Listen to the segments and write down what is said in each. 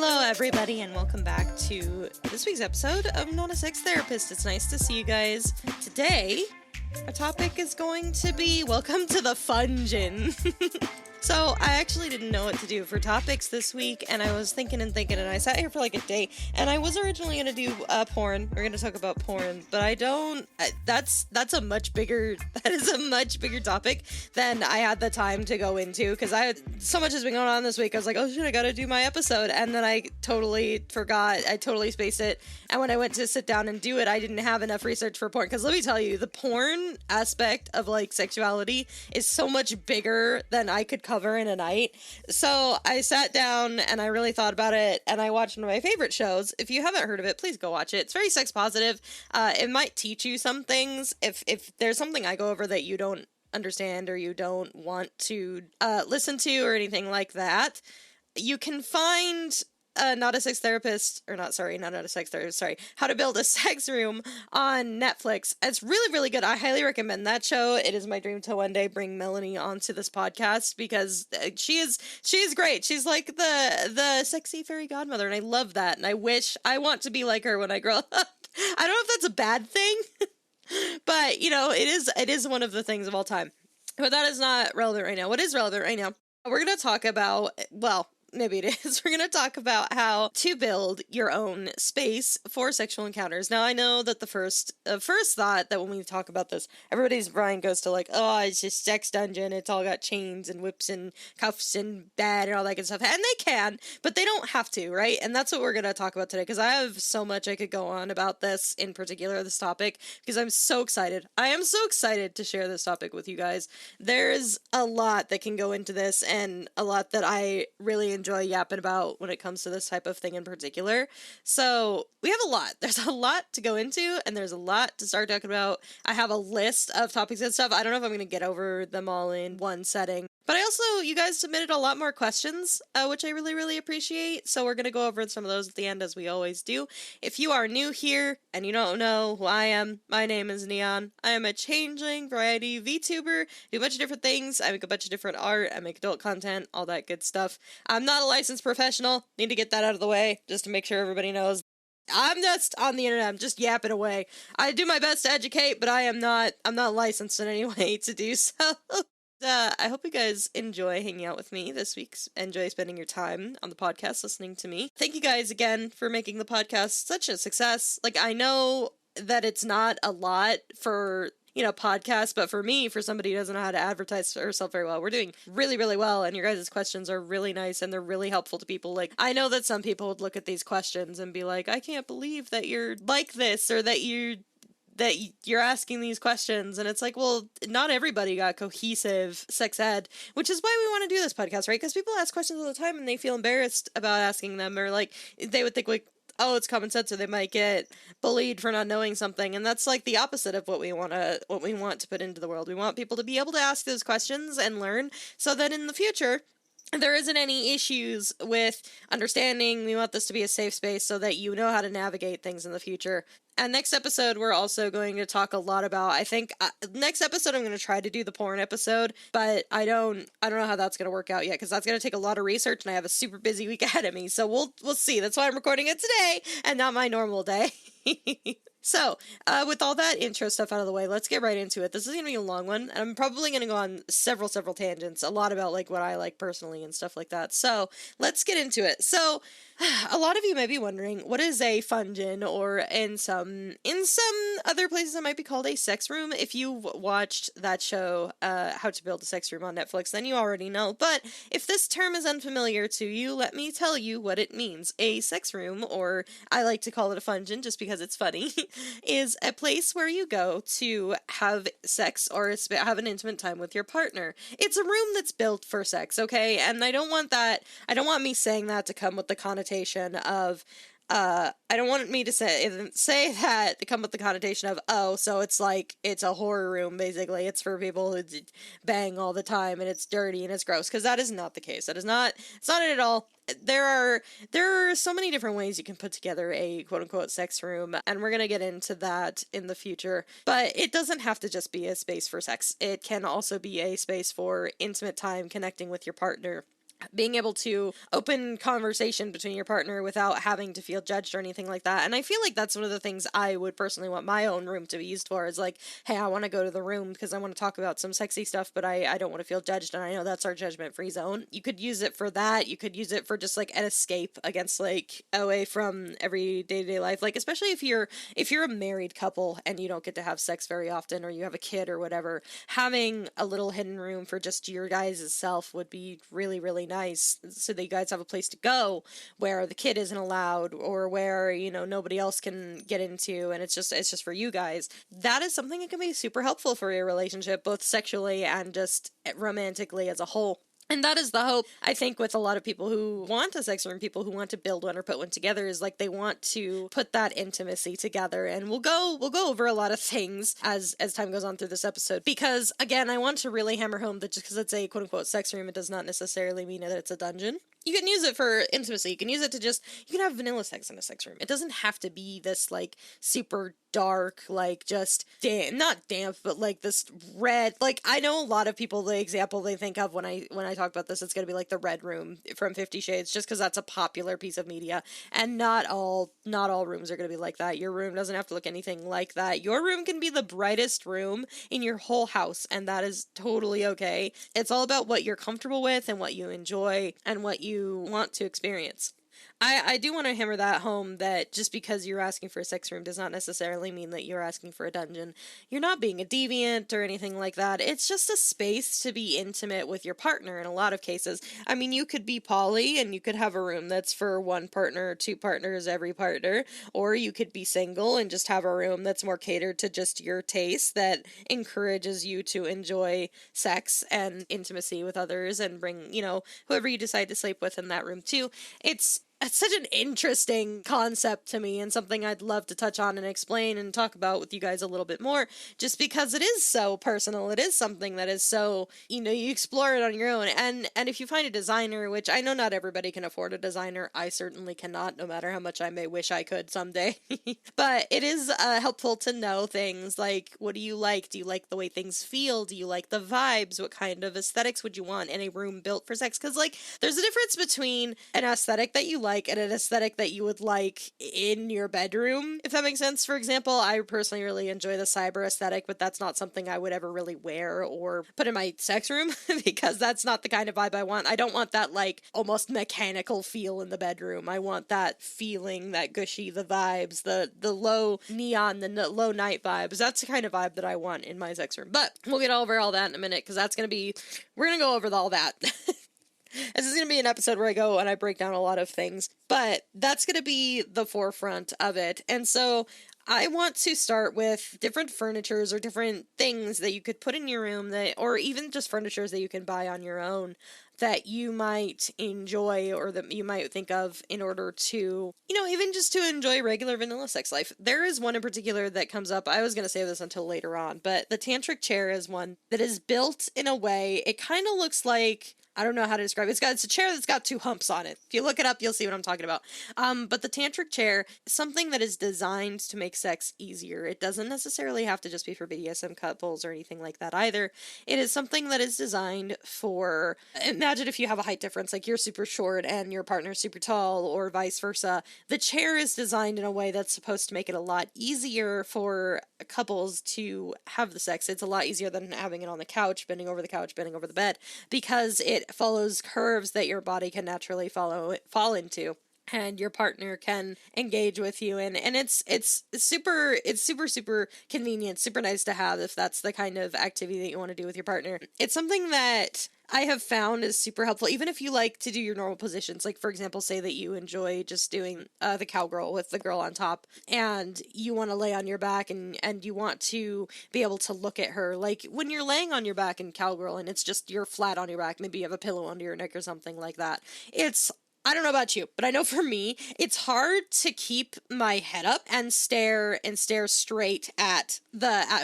Hello, everybody, and welcome back to this week's episode of Not a Sex Therapist. It's nice to see you guys. Today, our topic is going to be welcome to the Fungeon. So, I actually didn't know what to do for topics this week, and I was thinking, and I sat here for like a day, and I was originally going to do porn. We're going to talk about porn, but that's a much bigger topic than I had the time to go into, because so much has been going on this week. I was like, oh shit, I got to do my episode, and then I totally forgot. I totally spaced it, and when I went to sit down and do it, I didn't have enough research for porn, because let me tell you, the porn aspect of like sexuality is so much bigger than I could cover in a night. So I sat down and I really thought about it, and I watched one of my favorite shows. If you haven't heard of it, please go watch it. It's very sex positive. It might teach you some things. If there's something I go over that you don't understand or you don't want to listen to or anything like that, you can find How to Build a Sex Room on Netflix. It's really, really good. I highly recommend that show. It is my dream to one day bring Melanie onto this podcast, because she is great. She's like the sexy fairy godmother, and I love that. And I want to be like her when I grow up. I don't know if that's a bad thing, but it is one of the things of all time. But that is not relevant right now. What is relevant right now? We're going to talk about, well, maybe it is. We're going to talk about how to build your own space for sexual encounters. Now, I know that the first thought that when we talk about this, everybody's brain goes to like, oh, it's just sex dungeon. It's all got chains and whips and cuffs and bed and all that good stuff. And they can, but they don't have to, right? And that's what we're going to talk about today, because I have so much I could go on about this, in particular, this topic, because I'm so excited. I am so excited to share this topic with you guys. There's a lot that can go into this, and a lot that I really enjoy yapping about when it comes to this type of thing in particular. So we have a lot. There's a lot to go into, and there's a lot to start talking about. I have a list of topics and stuff. I don't know if I'm going to get over them all in one setting. But you guys submitted a lot more questions, which I really, really appreciate. So we're going to go over some of those at the end, as we always do. If you are new here and you don't know who I am, my name is Neon. I am a changeling variety VTuber. I do a bunch of different things. I make a bunch of different art. I make adult content, all that good stuff. I'm not a licensed professional. Need to get that out of the way, just to make sure everybody knows. I'm just on the internet. I'm just yapping away. I do my best to educate, but I'm not licensed in any way to do so. I hope you guys enjoy hanging out with me this week. Enjoy spending your time on the podcast listening to me. Thank you guys again for making the podcast such a success. Like, I know that it's not a lot for, podcasts, but for me, for somebody who doesn't know how to advertise herself very well, we're doing really, really well, and your guys' questions are really nice, and they're really helpful to people. Like, I know that some people would look at these questions and be like, I can't believe that you're like this, or that you're asking these questions. And it's like, well, not everybody got cohesive sex ed, which is why we want to do this podcast, right? Because people ask questions all the time and they feel embarrassed about asking them, or like they would think like, oh, it's common sense, or they might get bullied for not knowing something. And that's like the opposite of what we want to put into the world. We want people to be able to ask those questions and learn, so that in the future there isn't any issues with understanding. We want this to be a safe space so that you know how to navigate things in the future. And next episode, we're also going to talk a lot about, I think, next episode I'm going to try to do the porn episode, but I don't know how that's going to work out yet, because that's going to take a lot of research, and I have a super busy week ahead of me, so we'll see. That's why I'm recording it today, and not my normal day. So, with all that intro stuff out of the way, let's get right into it. This is going to be a long one, and I'm probably going to go on several tangents, a lot about, like, what I like personally and stuff like that. So, let's get into it. So, a lot of you may be wondering, what is a Fungeon, or in some other places it might be called a sex room. If you've watched that show, How to Build a Sex Room on Netflix, then you already know. But if this term is unfamiliar to you, let me tell you what it means. A sex room, or I like to call it a Fungeon just because it's funny, is a place where you go to have sex or have an intimate time with your partner. It's a room that's built for sex, okay? And I don't want me saying that to come with the connotation of, I don't want me to say that to come with the connotation of, oh, so it's like, it's a horror room, basically. It's for people who bang all the time, and it's dirty and it's gross, because that is not the case. It's not it at all. There are so many different ways you can put together a quote-unquote sex room, and we're going to get into that in the future. But it doesn't have to just be a space for sex. It can also be a space for intimate time, connecting with your partner, being able to open conversation between your partner without having to feel judged or anything like that. And I feel like that's one of the things I would personally want my own room to be used for, is like, hey, I want to go to the room because I want to talk about some sexy stuff, but I don't want to feel judged, and I know that's our judgment-free zone. You could use it for that. You could use it for just like an escape against, like, away from every day-to-day life. Like, especially if you're a married couple and you don't get to have sex very often, or you have a kid or whatever, having a little hidden room for just your guys' self would be really, really nice, so that you guys have a place to go where the kid isn't allowed, or where, you know, nobody else can get into, and it's just for you guys. That is something that can be super helpful for your relationship, both sexually and just romantically as a whole. And that is the hope, I think, with a lot of people who want a sex room, people who want to build one or put one together, is like they want to put that intimacy together. And we'll go over a lot of things as time goes on through this episode, because again, I want to really hammer home that just because it's a quote unquote sex room, it does not necessarily mean that it's a dungeon. You can use it for intimacy. You can use it to just, you can have vanilla sex in a sex room. It doesn't have to be this, like, super dark, like, just not damp, but like this red, like, I know a lot of people, the example they think of when I talk about this, it's gonna be like the Red Room from 50 Shades, just because that's a popular piece of media, and not all rooms are gonna be like that. Your room doesn't have to look anything like that. Your room can be the brightest room in your whole house, and that is totally okay. It's all about what you're comfortable with and what you enjoy and what you want to experience. I do want to hammer that home, that just because you're asking for a sex room does not necessarily mean that you're asking for a dungeon. You're not being a deviant or anything like that. It's just a space to be intimate with your partner in a lot of cases. I mean, you could be poly and you could have a room that's for one partner, two partners, every partner, or you could be single and just have a room that's more catered to just your taste, that encourages you to enjoy sex and intimacy with others and bring, you know, whoever you decide to sleep with in that room too. It's such an interesting concept to me, and something I'd love to touch on and explain and talk about with you guys a little bit more, just because it is so personal. It is something that is so, you know, you explore it on your own, and if you find a designer, which I know not everybody can afford a designer, I certainly cannot, no matter how much I may wish I could someday, but it is helpful to know things like, what do you like? Do you like the way things feel? Do you like the vibes? What kind of aesthetics would you want in a room built for sex? Because, like, there's a difference between an aesthetic that you like and an aesthetic that you would like in your bedroom, if that makes sense. For example, I personally really enjoy the cyber aesthetic, but that's not something I would ever really wear or put in my sex room because that's not the kind of vibe I want. I don't want that, like, almost mechanical feel in the bedroom. I want that feeling, that gushy, the vibes, the low neon, the low night vibes. That's the kind of vibe that I want in my sex room. But we'll get over all that in a minute, because we're gonna go over all that. This is going to be an episode where I go and I break down a lot of things, but that's going to be the forefront of it. And so I want to start with different furnitures or different things that you could put in your room, or even just furnitures that you can buy on your own, that you might enjoy or that you might think of in order to, you know, even just to enjoy regular vanilla sex life. There is one in particular that comes up. I was going to save this until later on, but the tantric chair is one that is built in a way, it kind of looks like, I don't know how to describe it. It's a chair that's got two humps on it. If you look it up, you'll see what I'm talking about. But the tantric chair is something that is designed to make sex easier. It doesn't necessarily have to just be for BDSM couples or anything like that either. It is something that is designed for, imagine if you have a height difference, like you're super short and your partner's super tall, or vice versa. The chair is designed in a way that's supposed to make it a lot easier for couples to have the sex. It's a lot easier than having it on the couch, bending over the bed, because it follows curves that your body can naturally fall into, and your partner can engage with you in. And it's super convenient, super nice to have if that's the kind of activity that you want to do with your partner. It's something that I have found is super helpful, even if you like to do your normal positions. Like, for example, say that you enjoy just doing the cowgirl with the girl on top, and you want to lay on your back and you want to be able to look at her. Like, when you're laying on your back in cowgirl and it's just you're flat on your back, maybe you have a pillow under your neck or something like that. I don't know about you, but I know for me, it's hard to keep my head up and stare straight at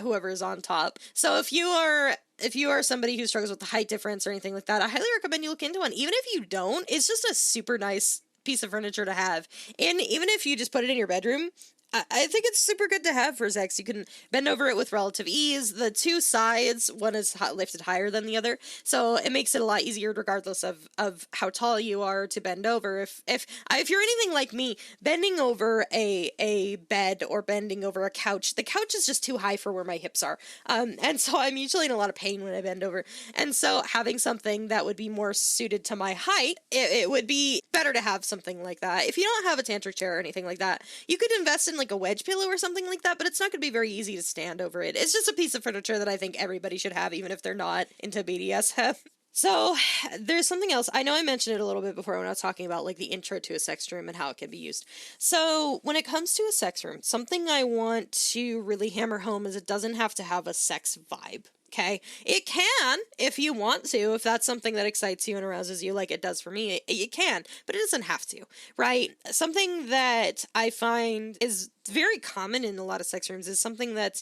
whoever is on top. So if you are somebody who struggles with the height difference or anything like that, I highly recommend you look into one. Even if you don't, it's just a super nice piece of furniture to have. And even if you just put it in your bedroom, I think it's super good to have for sex. You can bend over it with relative ease. The two sides, one is lifted higher than the other, so it makes it a lot easier, regardless of how tall you are, to bend over. If you're anything like me, bending over a bed or bending over a couch, the couch is just too high for where my hips are, and so I'm usually in a lot of pain when I bend over. And so having something that would be more suited to my height, it would be better to have something like that. If you don't have a tantric chair or anything like that, you could invest in like a wedge pillow or something like that, but it's not going to be very easy to stand over it. It's just a piece of furniture that I think everybody should have, even if they're not into BDSM. So there's something else. I know I mentioned it a little bit before when I was talking about like the intro to a sex room and how it can be used. So when it comes to a sex room, something I want to really hammer home is it doesn't have to have a sex vibe. Okay, it can if you want to, if that's something that excites you and arouses you like it does for me, it can, but it doesn't have to, right? Something that I find is very common in a lot of sex rooms is something that's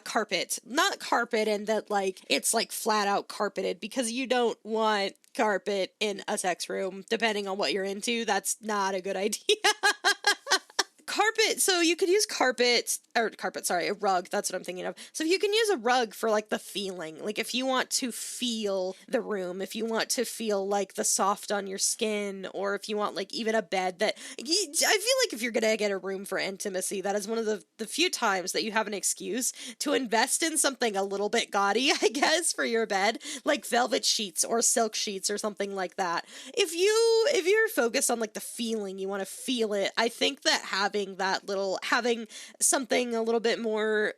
carpet, not carpet and that like it's like flat out carpeted, because you don't want carpet in a sex room. Depending on what you're into, that's not a good idea. Carpet, so you could use a rug, that's what I'm thinking of. So you can use a rug for like the feeling, like if you want to feel the room, if you want to feel like the soft on your skin, or if you want like even a bed that, I feel like if you're gonna get a room for intimacy, that is one of the few times that you have an excuse to invest in something a little bit gaudy, I guess, for your bed, like velvet sheets or silk sheets or something like that. If you're focused on like the feeling, you want to feel it, I think that having something a little bit more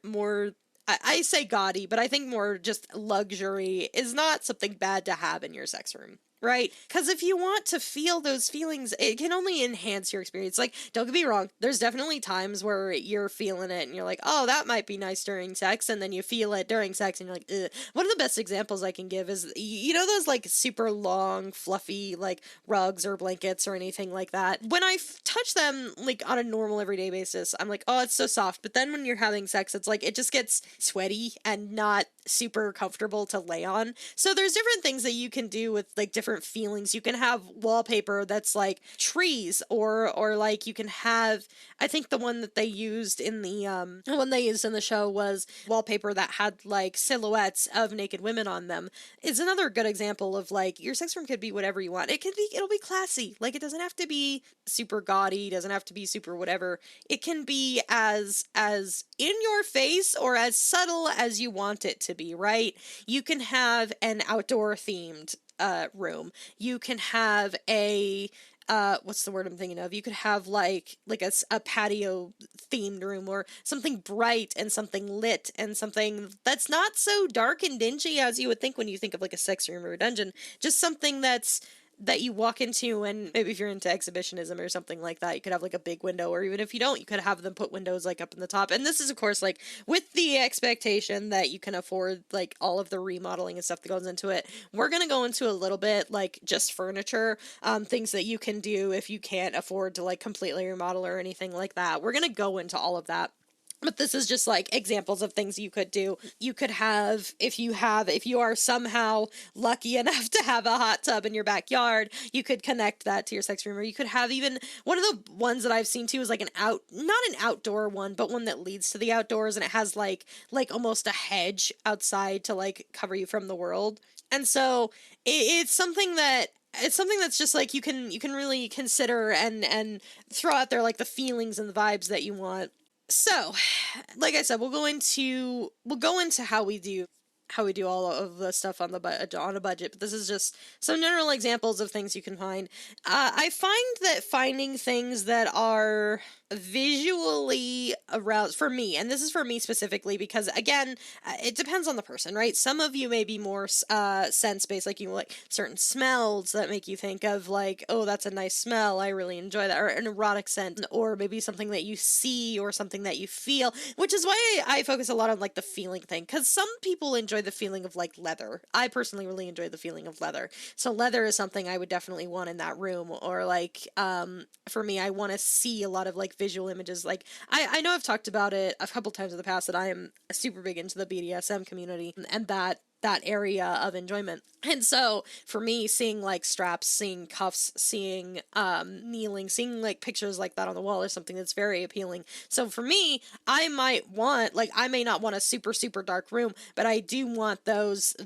I say gaudy, but I think more just luxury is not something bad to have in your sex room. Right? Because if you want to feel those feelings, it can only enhance your experience. Like, don't get me wrong, there's definitely times where you're feeling it and you're like, oh, that might be nice during sex, and then you feel it during sex and you're like, ugh. One of the best examples I can give is, you know those like super long, fluffy, like rugs or blankets or anything like that? When I touch them like on a normal everyday basis, I'm like, oh, it's so soft. But then when you're having sex, it's like, it just gets sweaty and not super comfortable to lay on. So there's different things that you can do with like different feelings. You can have wallpaper that's like trees, or like you can have, I think the one that they used in the show was wallpaper that had like silhouettes of naked women on them. Is another good example of like your sex room could be whatever you want. It'll be classy. Like, it doesn't have to be super gaudy, doesn't have to be super whatever. It can be as in your face or as subtle as you want it to be, right? You can have an outdoor themed room. You can have a what's the word I'm thinking of? You could have like a patio themed room, or something bright and something lit and something that's not so dark and dingy as you would think when you think of like a sex room or a dungeon. Just something that you walk into, and maybe if you're into exhibitionism or something like that, you could have like a big window, or even if you don't, you could have them put windows like up in the top. And this is of course like with the expectation that you can afford like all of the remodeling and stuff that goes into it. We're going to go into a little bit like just furniture, things that you can do if you can't afford to like completely remodel or anything like that. We're going to go into all of that. But this is just like examples of things you could do. You could have, if you are somehow lucky enough to have a hot tub in your backyard, you could connect that to your sex room. Or you could have, even one of the ones that I've seen too is like not an outdoor one, but one that leads to the outdoors, and it has like almost a hedge outside to like cover you from the world. And so it's something that's just like you can really consider and throw out there like the feelings and the vibes that you want. So, like I said, we'll go into how we do all of the stuff on a budget, but this is just some general examples of things you can find. I find that finding things that are visually aroused for me, and this is for me specifically because again, it depends on the person, right? Some of you may be more sense based, like you like certain smells that make you think of like, oh, that's a nice smell, I really enjoy that, or an erotic scent, or maybe something that you see or something that you feel, which is why I focus a lot on like the feeling thing, because some people enjoy the feeling of like leather. I personally really enjoy the feeling of leather, so leather is something I would definitely want in that room. Or like for me, I want to see a lot of like visual images. Like I know I've talked about it a couple times in the past that I am super big into the BDSM community, and that that area of enjoyment. And so for me, seeing like straps, seeing cuffs, seeing kneeling, seeing like pictures like that on the wall is something that's very appealing. So for me, I might want, like, I may not want a super, super dark room, but I do want those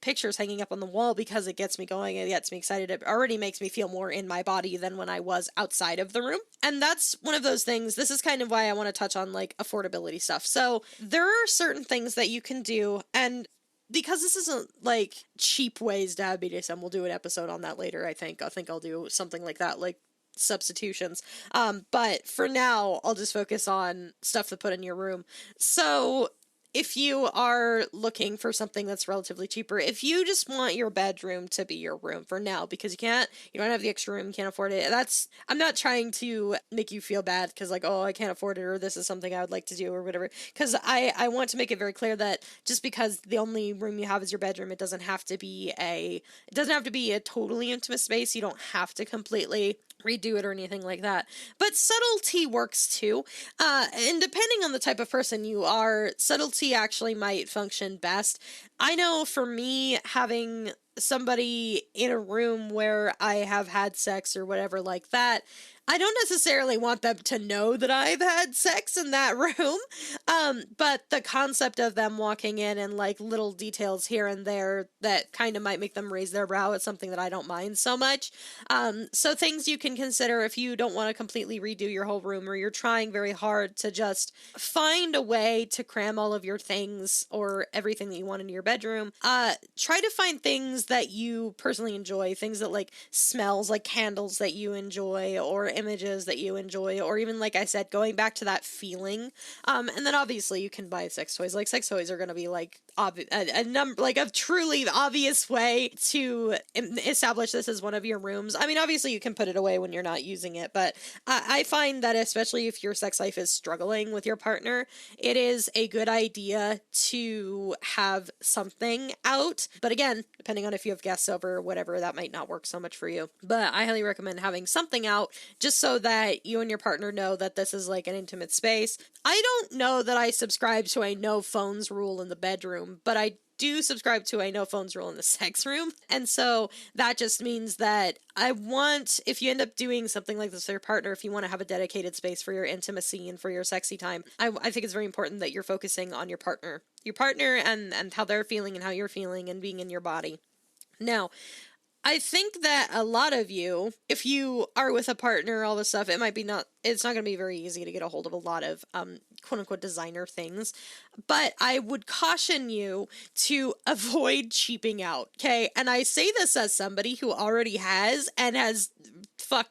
pictures hanging up on the wall because it gets me going, it gets me excited. It already makes me feel more in my body than when I was outside of the room. And that's one of those things. This is kind of why I want to touch on like affordability stuff. So there are certain things that you can do, and because this isn't like cheap ways to have BDSM, we'll do an episode on that later. I think I'll do something like that, like substitutions. But for now, I'll just focus on stuff to put in your room. So if you are looking for something that's relatively cheaper, if you just want your bedroom to be your room for now, because you don't have the extra room, you can't afford it. I'm not trying to make you feel bad because like, oh, I can't afford it, or this is something I would like to do, or whatever. Because I want to make it very clear that just because the only room you have is your bedroom, it doesn't have to be a totally intimate space. You don't have to completely redo it or anything like that. But subtlety works too. And depending on the type of person you are, subtlety actually might function best. I know for me, having somebody in a room where I have had sex or whatever like that, I don't necessarily want them to know that I've had sex in that room. But the concept of them walking in and like little details here and there that kind of might make them raise their brow is something that I don't mind so much. So things you can consider if you don't want to completely redo your whole room, or you're trying very hard to just find a way to cram all of your things or everything that you want into your bedroom. Try to find things that you personally enjoy, things that like smells, like candles that you enjoy, or images that you enjoy, or even like I said, going back to that feeling. And then obviously you can buy sex toys. Like sex toys are going to be like a number, like a truly obvious way to establish this as one of your rooms. I mean, obviously you can put it away when you're not using it, but I find that especially if your sex life is struggling with your partner, it is a good idea to have something out. But again, depending on if you have guests over or whatever, that might not work so much for you. But I highly recommend having something out just so that you and your partner know that this is like an intimate space. I don't know that I subscribe to a no phones rule in the bedroom, but I do subscribe to a no phones rule in the sex room. And so that just means that if you end up doing something like this with your partner, if you want to have a dedicated space for your intimacy and for your sexy time, I think it's very important that you're focusing on your partner and how they're feeling and how you're feeling and being in your body. Now, I think that a lot of you, if you are with a partner, all this stuff, it's not going to be very easy to get a hold of a lot of, quote unquote, designer things. But I would caution you to avoid cheaping out. Okay. And I say this as somebody who already has and has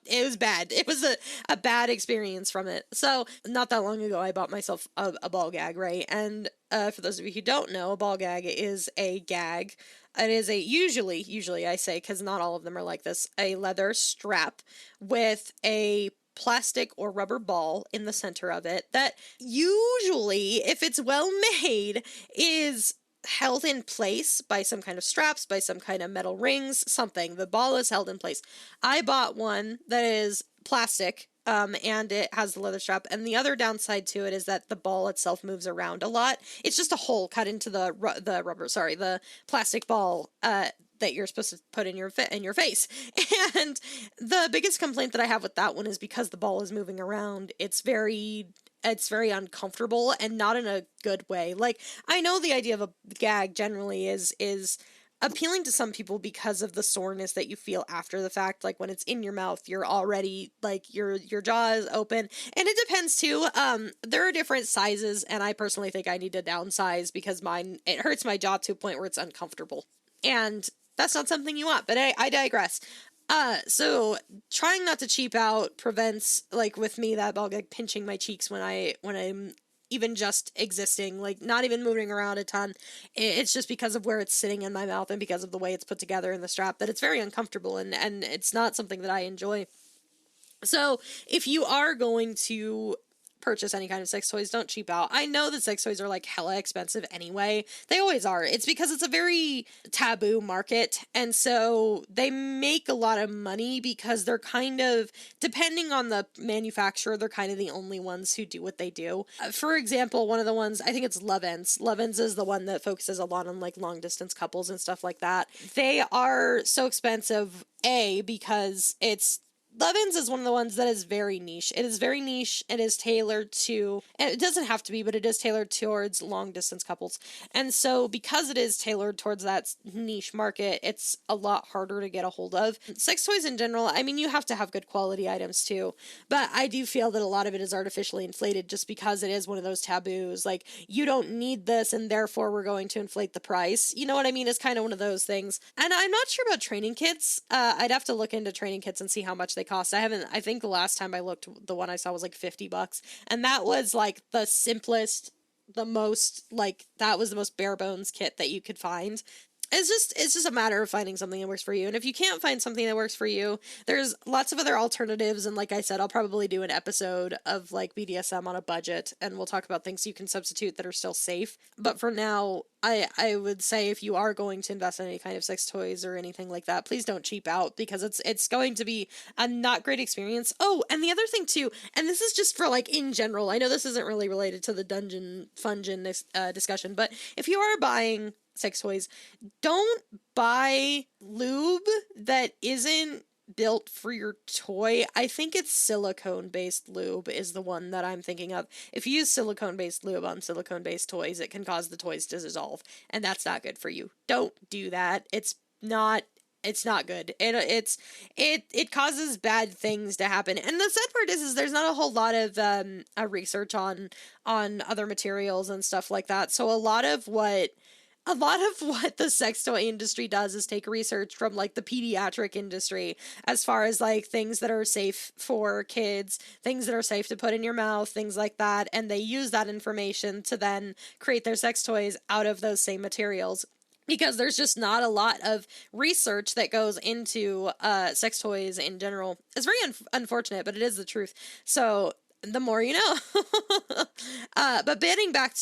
it was bad. It was a bad experience from it. So not that long ago, I bought myself a ball gag, right? And, for those of you who don't know, a ball gag is a gag. It is usually I say, because not all of them are like this, a leather strap with a plastic or rubber ball in the center of it that usually, if it's well made, is held in place by some kind of straps, by some kind of metal rings, something. The ball is held in place. I bought one that is plastic, and it has the leather strap, and the other downside to it is that the ball itself moves around a lot. It's just a hole cut into the plastic ball, that you're supposed to put in your face. And the biggest complaint that I have with that one is because the ball is moving around, it's very uncomfortable and not in a good way. Like, I know the idea of a gag generally is appealing to some people because of the soreness that you feel after the fact. Like when it's in your mouth, you're already like your jaw is open, and it depends too. There are different sizes, and I personally think I need to downsize because it hurts my jaw to a point where it's uncomfortable, and that's not something you want. But I digress. So trying not to cheap out prevents, like with me, that ball gag pinching my cheeks when I'm even just existing, like not even moving around a ton. It's just because of where it's sitting in my mouth and because of the way it's put together in the strap that it's very uncomfortable, and it's not something that I enjoy. So if you are going to purchase any kind of sex toys, don't cheap out. I know that sex toys are like hella expensive anyway. They always are. It's because it's a very taboo market. And so they make a lot of money because they're kind of, depending on the manufacturer, they're kind of the only ones who do what they do. For example, one of the ones, I think it's Lovense. Lovense is the one that focuses a lot on like long distance couples and stuff like that. They are so expensive, because Lovense is one of the ones that is very niche. It is very niche. It is tailored to, and it doesn't have to be, but it is tailored towards long distance couples. And so because it is tailored towards that niche market, it's a lot harder to get a hold of. Sex toys in general, I mean, you have to have good quality items too, but I do feel that a lot of it is artificially inflated just because it is one of those taboos. Like, you don't need this and therefore we're going to inflate the price. You know what I mean? It's kind of one of those things. And I'm not sure about training kits. I'd have to look into training kits and see how much they cost. I think the last time I looked, the one I saw was like $50, and that was like the simplest, the most, like, that was the most bare bones kit that you could find. It's just a matter of finding something that works for you. And if you can't find something that works for you, there's lots of other alternatives. And like I said, I'll probably do an episode of like BDSM on a budget, and we'll talk about things you can substitute that are still safe. But for now, I would say if you are going to invest in any kind of sex toys or anything like that, please don't cheap out, because it's going to be a not great experience. Oh, and the other thing too, and this is just for like in general, I know this isn't really related to the Fungeon discussion, but if you are buying sex toys, don't buy lube that isn't built for your toy. I think it's silicone-based lube is the one that I'm thinking of. If you use silicone-based lube on silicone-based toys, it can cause the toys to dissolve, and that's not good for you. Don't do that. It's not good. It causes bad things to happen. And the sad part is there's not a whole lot of research on other materials and stuff like that. So a lot of what the sex toy industry does is take research from like the pediatric industry as far as like things that are safe for kids, things that are safe to put in your mouth, things like that. And they use that information to then create their sex toys out of those same materials, because there's just not a lot of research that goes into sex toys in general. It's very unfortunate, but it is the truth. So the more you know. But getting back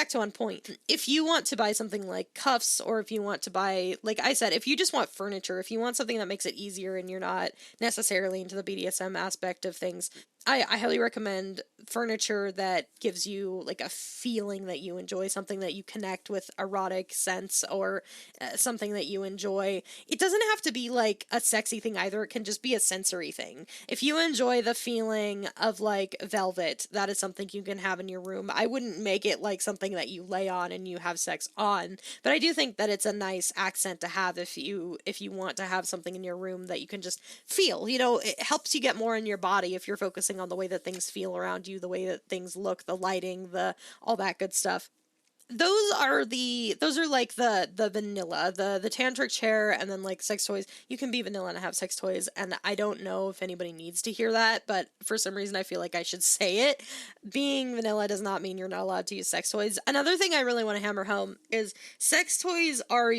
to on point, if you want to buy something like cuffs, or if you want to buy, like I said, if you just want furniture, if you want something that makes it easier and you're not necessarily into the BDSM aspect of things, I highly recommend furniture that gives you like a feeling that you enjoy, something that you connect with erotic sense, or something that you enjoy. It doesn't have to be like a sexy thing either. It can just be a sensory thing. If you enjoy the feeling of like velvet, that is something you can have in your room. I wouldn't make it like something that you lay on and you have sex on, but I do think that it's a nice accent to have if you want to have something in your room that you can just feel. You know, it helps you get more in your body if you're focusing on the way that things feel around you, the way that things look, the lighting, all that good stuff. Those are like the vanilla, the tantric chair, and then like sex toys. You can be vanilla and have sex toys, and I don't know if anybody needs to hear that, but for some reason I feel like I should say it. Being vanilla does not mean you're not allowed to use sex toys. Another thing I really want to hammer home is sex toys are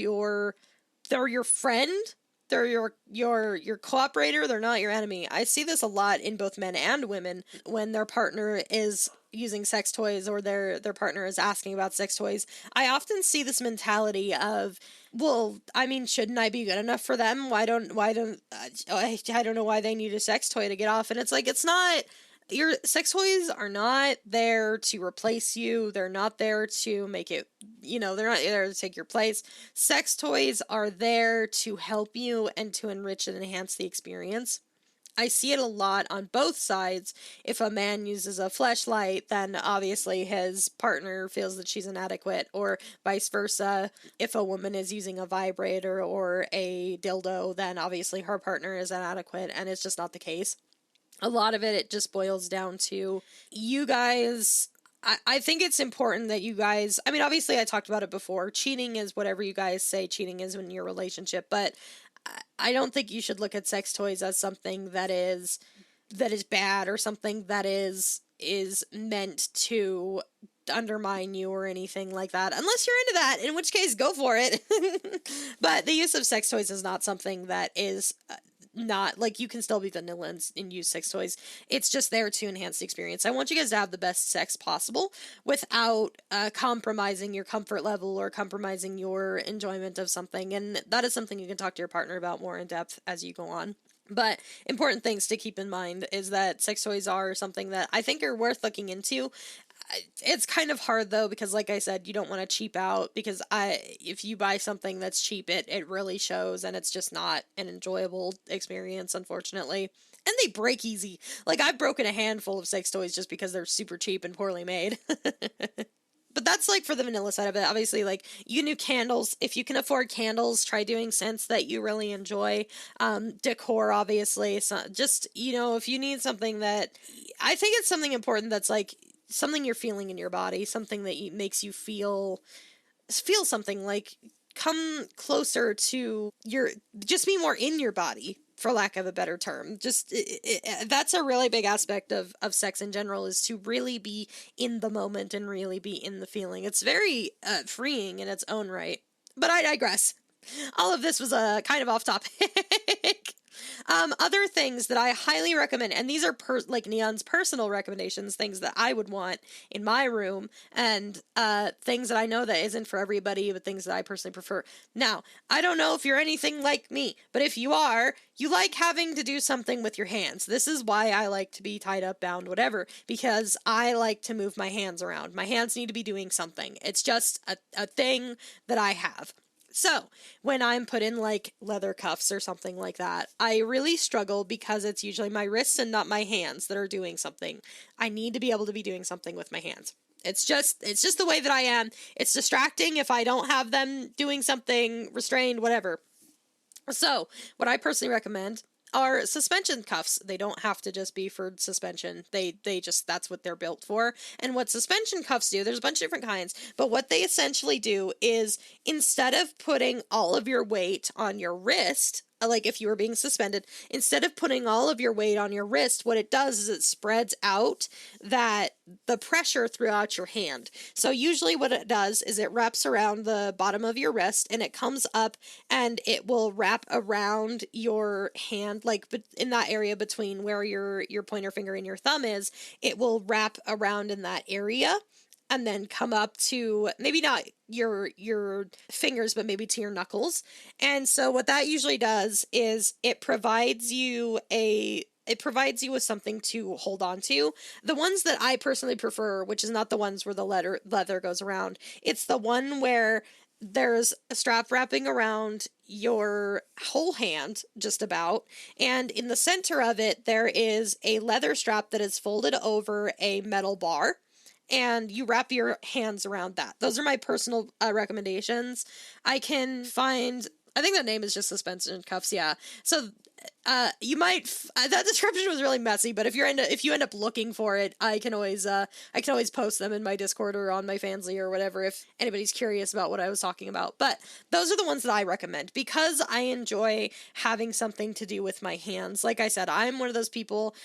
they're your friend. They're your cooperator. They're not your enemy. I see this a lot in both men and women when their partner is using sex toys, or their partner is asking about sex toys. I often see this mentality of, well, I mean, shouldn't I be good enough for them? I don't know why they need a sex toy to get off. And it's like, it's not. Your sex toys are not there to replace you. They're not there to make it, they're not there to take your place. Sex toys are there to help you and to enrich and enhance the experience. I see it a lot on both sides. If a man uses a fleshlight, then obviously his partner feels that she's inadequate, or vice versa. If a woman is using a vibrator or a dildo, then obviously her partner is inadequate, and it's just not the case. A lot of it just boils down to you guys. I think it's important that you guys, I mean, obviously I talked about it before. Cheating is whatever you guys say cheating is in your relationship, but I don't think you should look at sex toys as something that is bad, or something that is meant to undermine you or anything like that, unless you're into that, in which case go for it. But the use of sex toys is not something that is not, like, you can still be vanilla and use sex toys. It's just there to enhance the experience. I want you guys to have the best sex possible without compromising your comfort level or compromising your enjoyment of something. And that is something you can talk to your partner about more in depth as you go on. But important things to keep in mind is that sex toys are something that I think are worth looking into. It's kind of hard though, because like I said, you don't want to cheap out, because if you buy something that's cheap, it really shows, and it's just not an enjoyable experience, unfortunately. And they break easy. Like, I've broken a handful of sex toys just because they're super cheap and poorly made. But that's, like, for the vanilla side of it. Obviously, like, you can do candles. If you can afford candles, try doing scents that you really enjoy. Decor, obviously. So just, if you need something that... I think it's something important that's, like, something you're feeling in your body. Something that makes you feel something. Like, come closer to just be more in your body, for lack of a better term. Just that's a really big aspect of sex in general, is to really be in the moment and really be in the feeling. It's very freeing in its own right. But I digress. All of this was kind of off topic. Other things that I highly recommend, and these are like Neon's personal recommendations, things that I would want in my room, and things that I know that isn't for everybody, but things that I personally prefer. Now, I don't know if you're anything like me, but if you are, you like having to do something with your hands. This is why I like to be tied up, bound, whatever, because I like to move my hands around. My hands need to be doing something. It's just a thing that I have. So, when I'm put in, like, leather cuffs or something like that, I really struggle because it's usually my wrists and not my hands that are doing something. I need to be able to be doing something with my hands. It's just the way that I am. It's distracting if I don't have them doing something, restrained, whatever. So, what I personally recommend are suspension cuffs. They don't have to just be for suspension. They just, that's what they're built for. And what suspension cuffs do, there's a bunch of different kinds, but what they essentially do is, instead of putting all of your weight on your wrist, like if you were being suspended, instead of putting all of your weight on your wrist, what it does is it spreads out the pressure throughout your hand. So usually what it does is it wraps around the bottom of your wrist, and it comes up and it will wrap around your hand, like in that area between where your pointer finger and your thumb is. It will wrap around in that area, and then come up to maybe not your fingers, but maybe to your knuckles. And so what that usually does is it provides you with something to hold on to. The ones that I personally prefer, which is not the ones where the leather goes around, it's the one where there's a strap wrapping around your whole hand, just about, and in the center of it, there is a leather strap that is folded over a metal bar, and you wrap your hands around that. Those are my personal recommendations. I think that name is just suspension cuffs, yeah. So you might that description was really messy, but if you end up looking for it, I can always post them in my Discord or on my Fansly or whatever if anybody's curious about what I was talking about. But those are the ones that I recommend because I enjoy having something to do with my hands. Like I said, I'm one of those people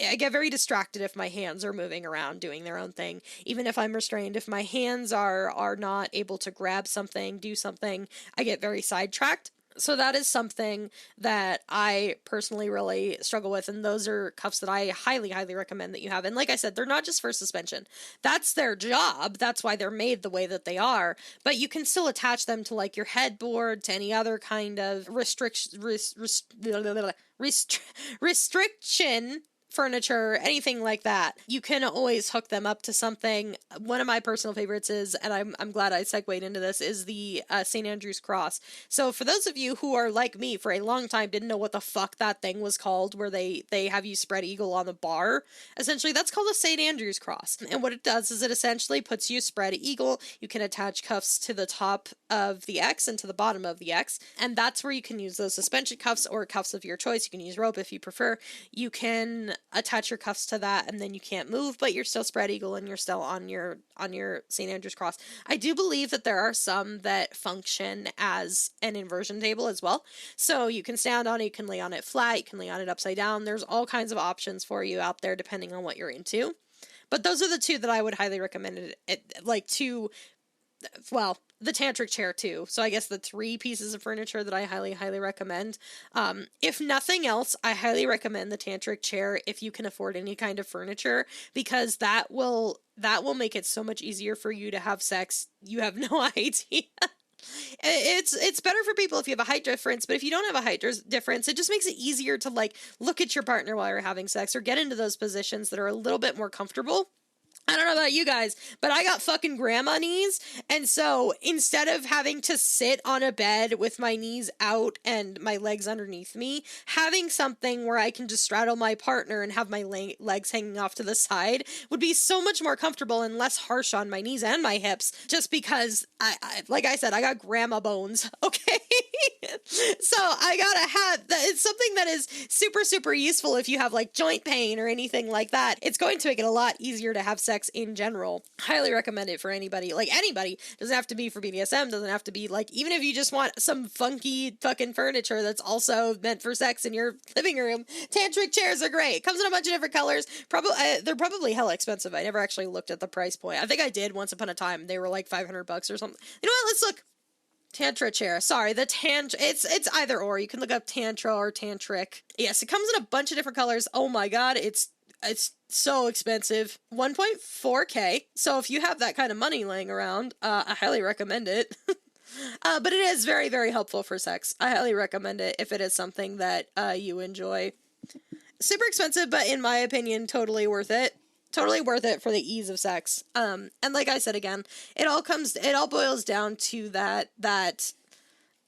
I get very distracted if my hands are moving around doing their own thing. Even if I'm restrained, if my hands are not able to grab something, do something, I get very sidetracked. So that is something that I personally really struggle with, and those are cuffs that I highly, highly recommend that you have. And like I said, they're not just for suspension. That's their job. That's why they're made the way that they are. But you can still attach them to, like, your headboard, to any other kind of restriction furniture, anything like that. You can always hook them up to something. One of my personal favorites is, and I'm glad I segued into this, is the St. Andrew's cross. So for those of you who are like me, for a long time didn't know what the fuck that thing was called, where they have you spread eagle on the bar, essentially that's called a St. Andrew's cross. And what it does is it essentially puts you spread eagle. You can attach cuffs to the top of the X and to the bottom of the X, and that's where you can use those suspension cuffs or cuffs of your choice. You can use rope if you prefer. You can attach your cuffs to that, and then you can't move, but you're still spread eagle and you're still on your St. Andrew's cross. I do believe that there are some that function as an inversion table as well. So you can stand on it, you can lay on it flat, you can lay on it upside down. There's all kinds of options for you out there depending on what you're into. But those are the two that I would highly recommend like to well, the tantric chair too. So I guess the 3 pieces of furniture that I highly, highly recommend. If nothing else, I highly recommend the tantric chair if you can afford any kind of furniture, because that will make it so much easier for you to have sex. You have no idea. It's better for people if you have a height difference, but if you don't have a height difference, it just makes it easier to like look at your partner while you're having sex or get into those positions that are a little bit more comfortable. I don't know about you guys, but I got fucking grandma knees, and so instead of having to sit on a bed with my knees out and my legs underneath me, having something where I can just straddle my partner and have my legs hanging off to the side would be so much more comfortable and less harsh on my knees and my hips, just because, like I said, I got grandma bones, okay? So I gotta have that. It's something that is super, super useful if you have like joint pain or anything like that. It's going to make it a lot easier to have sex in general. Highly recommend it for anybody. Like anybody. Doesn't have to be for BDSM. Doesn't have to be like, even if you just want some funky fucking furniture that's also meant for sex in your living room, tantric chairs are great. Comes in a bunch of different colors. They're probably hella expensive. I never actually looked at the price point. I think I did once upon a time. They were like $500 or something. You know what? Let's look. Tantra chair. Sorry, it's either or. You can look up tantra or tantric. Yes, it comes in a bunch of different colors. Oh my god, it's so expensive. 1.4K. So if you have that kind of money laying around, I highly recommend it. But it is very, very helpful for sex. I highly recommend it if it is something that you enjoy. Super expensive, but in my opinion, totally worth it. Totally worth it for the ease of sex. And like I said again, it all boils down to that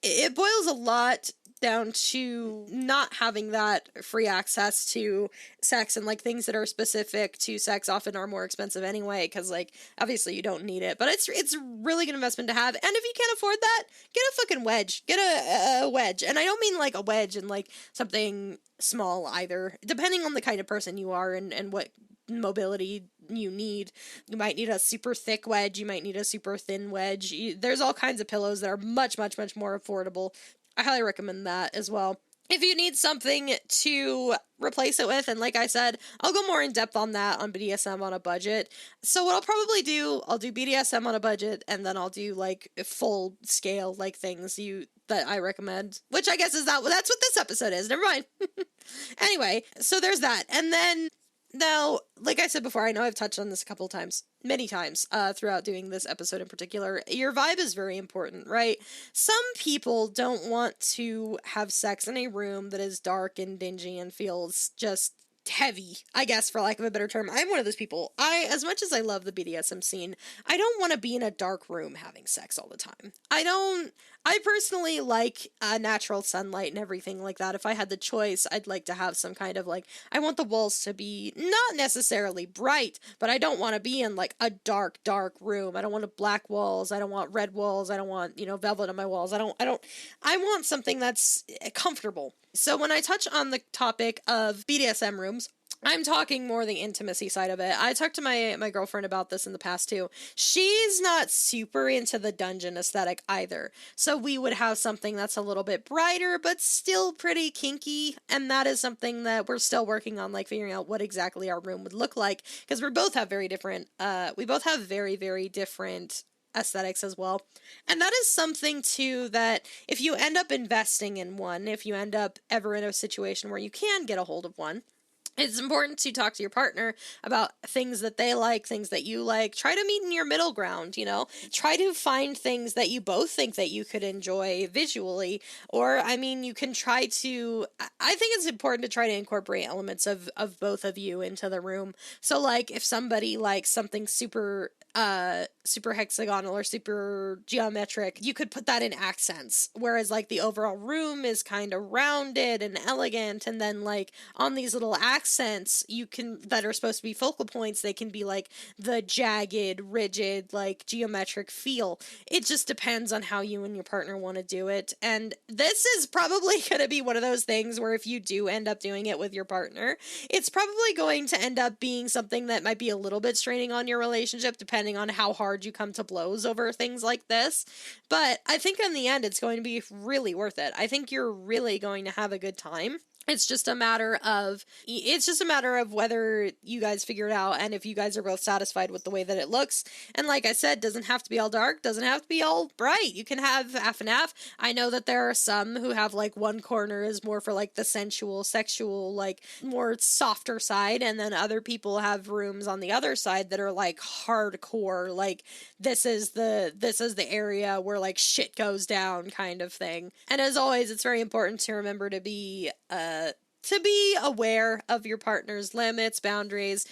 it boils a lot down to not having that free access to sex, and like things that are specific to sex often are more expensive anyway, because like obviously you don't need it, but it's a really good investment to have. And if you can't afford that, get a fucking wedge. Get a wedge. And I don't mean like a wedge and like something small either. Depending on the kind of person you are and what mobility you need. You might need a super thick wedge. You might need a super thin wedge. There's all kinds of pillows that are much, much, much more affordable. I highly recommend that as well. If you need something to replace it with, and like I said, I'll go more in depth on that on BDSM on a budget. So what I'll probably do, I'll do BDSM on a budget, and then I'll do like full scale like things that I recommend, which I guess is that's what this episode is. Never mind. Anyway, so there's that. And then now, like I said before, I know I've touched on this a couple of times, many times, throughout doing this episode in particular. Your vibe is very important, right? Some people don't want to have sex in a room that is dark and dingy and feels just heavy, I guess, for lack of a better term. I'm one of those people. As much as I love the BDSM scene, I don't want to be in a dark room having sex all the time. I personally like natural sunlight and everything like that. If I had the choice, I'd like to have some kind of like, I want the walls to be not necessarily bright, but I don't want to be in like a dark, dark room. I don't want black walls. I don't want red walls. I don't want, velvet on my walls. I want something that's comfortable. So when I touch on the topic of BDSM rooms, I'm talking more the intimacy side of it. I talked to my girlfriend about this in the past too. She's not super into the dungeon aesthetic either. So we would have something that's a little bit brighter, but still pretty kinky. And that is something that we're still working on, like figuring out what exactly our room would look like. Because we both have very, very different aesthetics as well. And that is something too that if you end up investing in one, if you end up ever in a situation where you can get a hold of one, it's important to talk to your partner about things that they like, things that you like. Try to meet in your middle ground, Try to find things that you both think that you could enjoy visually. Or, you can try to... I think it's important to try to incorporate elements of both of you into the room. So, like, if somebody likes something super hexagonal or super geometric, you could put that in accents, whereas like the overall room is kind of rounded and elegant, and then like on these little accents that are supposed to be focal points, they can be like the jagged, rigid, like geometric feel. It just depends on how you and your partner want to do it. And this is probably going to be one of those things where if you do end up doing it with your partner, it's probably going to end up being something that might be a little bit straining on your relationship, depending on how hard you come to blows over things like this. But I think in the end, it's going to be really worth it. I think you're really going to have a good time. It's just a matter of, it's just a matter of whether you guys figure it out and if you guys are both satisfied with the way that it looks. And like I said, doesn't have to be all dark, doesn't have to be all bright. You can have half and half. I know that there are some who have like one corner is more for like the sensual, sexual, like more softer side, and then other people have rooms on the other side that are like hardcore, like this is the area where like shit goes down kind of thing. And as always, it's very important to remember to be aware of your partner's limits, boundaries.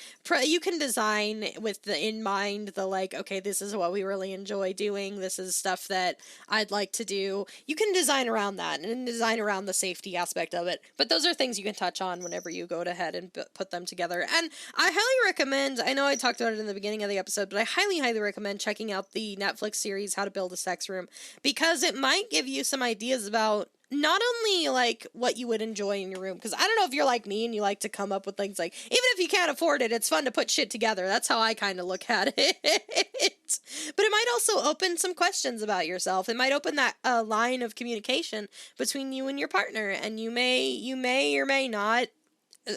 You can design with in mind the like, okay, this is what we really enjoy doing. This is stuff that I'd like to do. You can design around that and design around the safety aspect of it. But those are things you can touch on whenever you go ahead and put them together. And I highly recommend, I know I talked about it in the beginning of the episode, but I highly, highly recommend checking out the Netflix series, How to Build a Sex Room, because it might give you some ideas about not only like what you would enjoy in your room, because I don't know if you're like me and you like to come up with things like, even if you can't afford it, it's fun to put shit together. That's how I kind of look at it. But it might also open some questions about yourself. It might open that line of communication between you and your partner, and you may or may not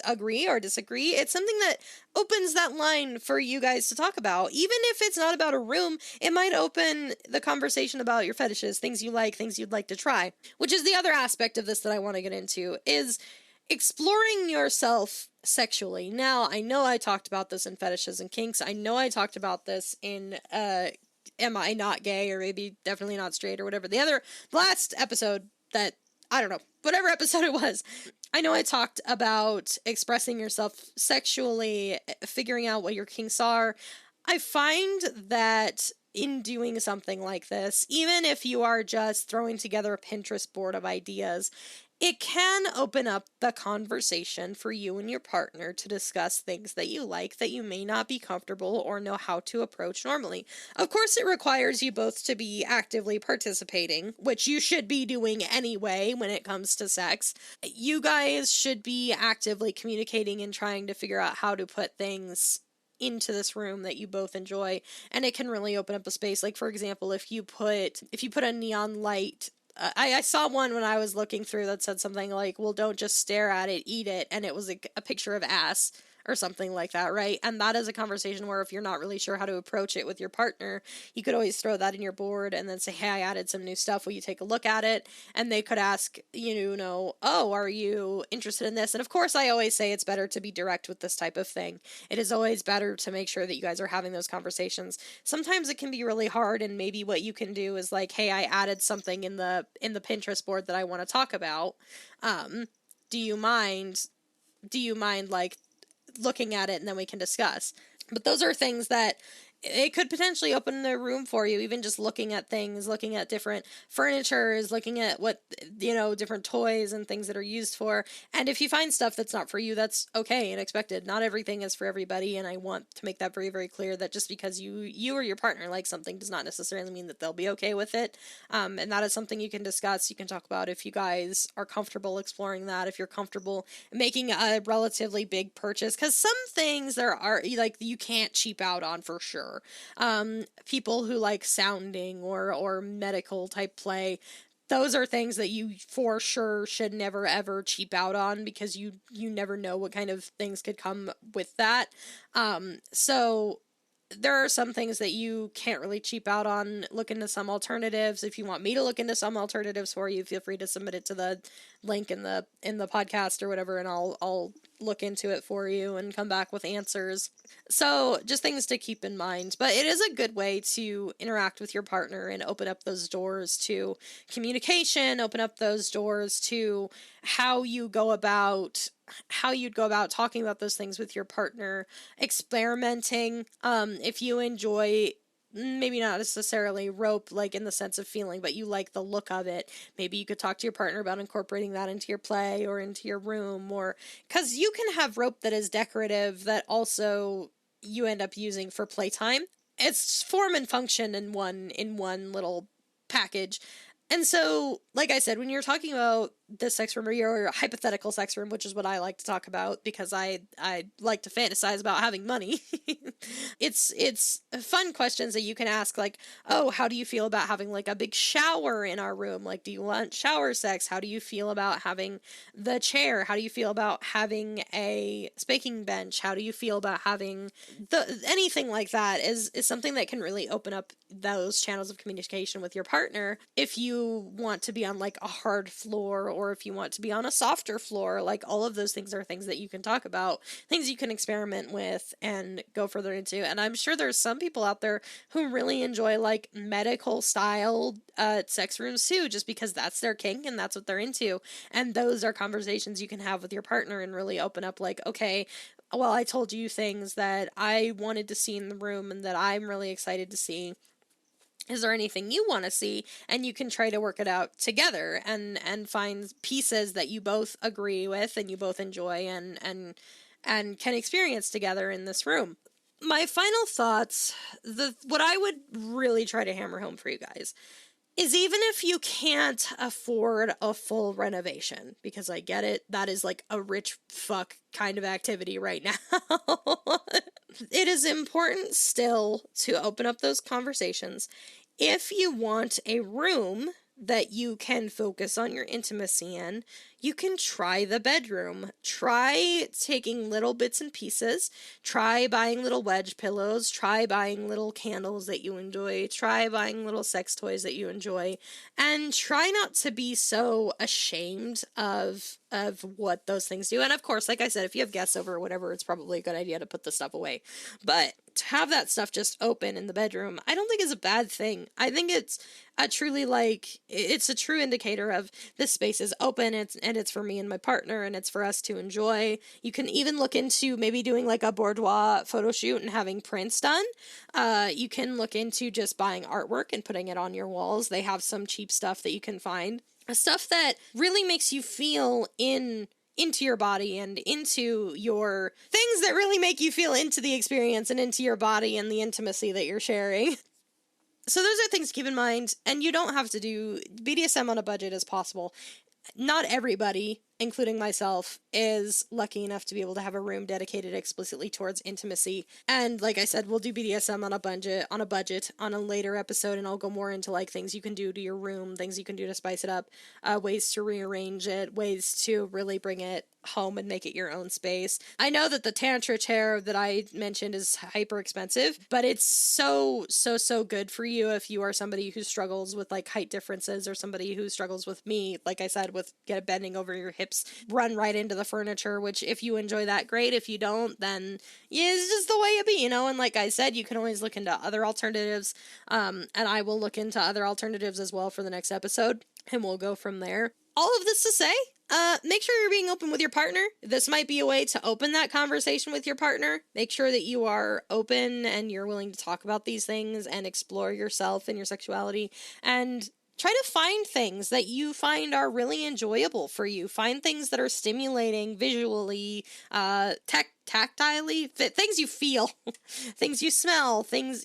agree or disagree. It's something that opens that line for you guys to talk about. Even if it's not about a room, it might open the conversation about your fetishes, things you like, things you'd like to try. Which is the other aspect of this that I want to get into, is exploring yourself sexually. Now, I know I talked about this in Fetishes and Kinks. I know I talked about this in Am I Not Gay, or maybe Definitely Not Straight, or whatever. The last episode that, I don't know, whatever episode it was, I know I talked about expressing yourself sexually, figuring out what your kinks are. I find that in doing something like this, even if you are just throwing together a Pinterest board of ideas, it can open up the conversation for you and your partner to discuss things that you like that you may not be comfortable or know how to approach normally. Of course, it requires you both to be actively participating, which you should be doing anyway when it comes to sex. You guys should be actively communicating and trying to figure out how to put things into this room that you both enjoy, and it can really open up a space. Like, for example, if you put a neon light, I saw one when I was looking through that said something like, well, don't just stare at it, eat it, and it was a picture of ass or something like that, right? And that is a conversation where if you're not really sure how to approach it with your partner, you could always throw that in your board and then say, hey, I added some new stuff, will you take a look at it? And they could ask, oh, are you interested in this? And of course, I always say it's better to be direct with this type of thing. It is always better to make sure that you guys are having those conversations. Sometimes it can be really hard, and maybe what you can do is like, hey, I added something in the Pinterest board that I want to talk about. Do you mind like looking at it, and then we can discuss. But those are things that it could potentially open the room for you, even just looking at things, looking at different furnitures, looking at what, different toys and things that are used for. And if you find stuff that's not for you, that's okay and expected. Not everything is for everybody, and I want to make that very, very clear, that just because you or your partner like something does not necessarily mean that they'll be okay with it. And that is something you can discuss, you can talk about if you guys are comfortable exploring that, if you're comfortable making a relatively big purchase, because some things there are, like, you can't cheap out on for sure. People who like sounding or medical type play, those are things that you for sure should never ever cheap out on, because you never know what kind of things could come with that. So there are some things that you can't really cheap out on. Look into some alternatives. If you want me to look into some alternatives for you, feel free to submit it to the link in the podcast or whatever, and I'll look into it for you and come back with answers. So just things to keep in mind. But it is a good way to interact with your partner and open up those doors to communication, open up those doors to how you'd go about talking about those things with your partner, experimenting. If you enjoy, maybe not necessarily rope, like in the sense of feeling, but you like the look of it, maybe you could talk to your partner about incorporating that into your play or into your room, or because you can have rope that is decorative that also you end up using for playtime. It's form and function in one little package. And so, like I said, when you're talking about this sex room or your hypothetical sex room, which is what I like to talk about because I like to fantasize about having money. It's fun questions that you can ask, like, oh, how do you feel about having like a big shower in our room? Like, do you want shower sex? How do you feel about having the chair? How do you feel about having a spanking bench? How do you feel about having anything like that is something that can really open up those channels of communication with your partner. If you want to be on like a hard floor or if you want to be on a softer floor, like all of those things are things that you can talk about, things you can experiment with and go further into. And I'm sure there's some people out there who really enjoy like medical style sex rooms too, just because that's their kink and that's what they're into. And those are conversations you can have with your partner and really open up like, okay, well, I told you things that I wanted to see in the room and that I'm really excited to see. Is there anything you want to see? And you can try to work it out together and find pieces that you both agree with and you both enjoy and can experience together in this room. My final thoughts, what I would really try to hammer home for you guys is even if you can't afford a full renovation, because I get it, that is like a rich fuck kind of activity right now. It is important still to open up those conversations. If you want a room that you can focus on your intimacy in, you can try the bedroom. Try taking little bits and pieces. Try buying little wedge pillows. Try buying little candles that you enjoy. Try buying little sex toys that you enjoy. And try not to be so ashamed of what those things do. And of course, like I said, if you have guests over or whatever, it's probably a good idea to put the stuff away. But to have that stuff just open in the bedroom, I don't think is a bad thing. I think it's a true indicator of this space is open, and it's for me and my partner, and it's for us to enjoy. You can even look into maybe doing like a boudoir photo shoot and having prints done. You can look into just buying artwork and putting it on your walls. They have some cheap stuff that you can find. Stuff that really makes you feel into your body and into your things that really make you feel into the experience and into your body and the intimacy that you're sharing. So those are things to keep in mind, and you don't have to do BDSM on a budget as possible. Not everybody, including myself, is lucky enough to be able to have a room dedicated explicitly towards intimacy. And like I said, we'll do BDSM on a budget on a later episode, and I'll go more into like things you can do to your room, things you can do to spice it up, ways to rearrange it, ways to really bring it home and make it your own space. I know that the tantra chair that I mentioned is hyper expensive, but it's so good for you if you are somebody who struggles with like height differences, or somebody who struggles with me, like I said, with bending over your hips, run right into the furniture, which if you enjoy that, great. If you don't, then yeah, it's just the way it be, And like I said, you can always look into other alternatives, and I will look into other alternatives as well for the next episode, and we'll go from there. All of this to say, make sure you're being open with your partner. This might be a way to open that conversation with your partner. Make sure that you are open and you're willing to talk about these things and explore yourself and your sexuality, and try to find things that you find are really enjoyable for you. Find things that are stimulating visually, tactilely, things you feel, things you smell, things,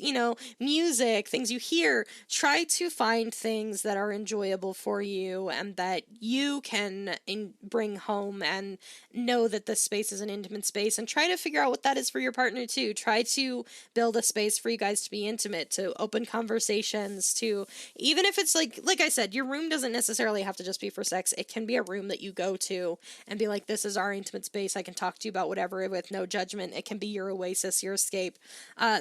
music, things you hear. Try to find things that are enjoyable for you and that you can bring home and know that this space is an intimate space, and try to figure out what that is for your partner too. Try to build a space for you guys to be intimate, to open conversations, to, even if it's like I said, your room doesn't necessarily have to just be for sex. It can be a room that you go to and be like, this is our intimate space. I can talk to you about whatever with no judgment. It can be your oasis, your escape.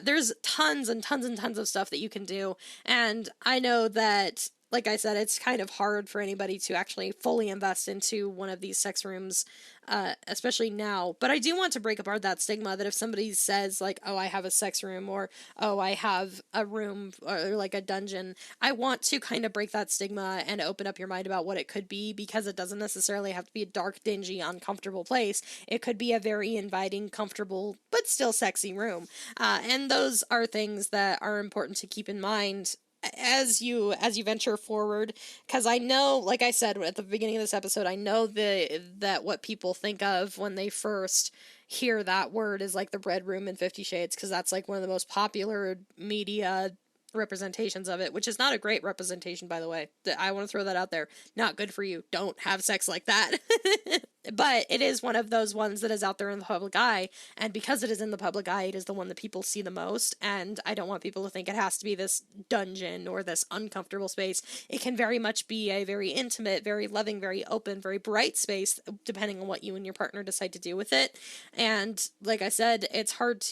There's tons and tons and tons of stuff that you can do. And I know that, like I said, it's kind of hard for anybody to actually fully invest into one of these sex rooms, especially now. But I do want to break apart that stigma that if somebody says like, oh, I have a sex room, or oh, I have a room, or like a dungeon, I want to kind of break that stigma and open up your mind about what it could be, because it doesn't necessarily have to be a dark, dingy, uncomfortable place. It could be a very inviting, comfortable, but still sexy room. And those are things that are important to keep in mind as you venture forward, because I know, like I said at the beginning of this episode, I know that what people think of when they first hear that word is like the Red Room in 50 Shades, because that's like one of the most popular media representations of it, which is not a great representation, by the way. I want to throw that out there. Not good for you. Don't have sex like that. But it is one of those ones that is out there in the public eye, and because it is in the public eye, it is the one that people see the most, and I don't want people to think it has to be this dungeon or this uncomfortable space. It can very much be a very intimate, very loving, very open, very bright space, depending on what you and your partner decide to do with it. And like I said, it's hard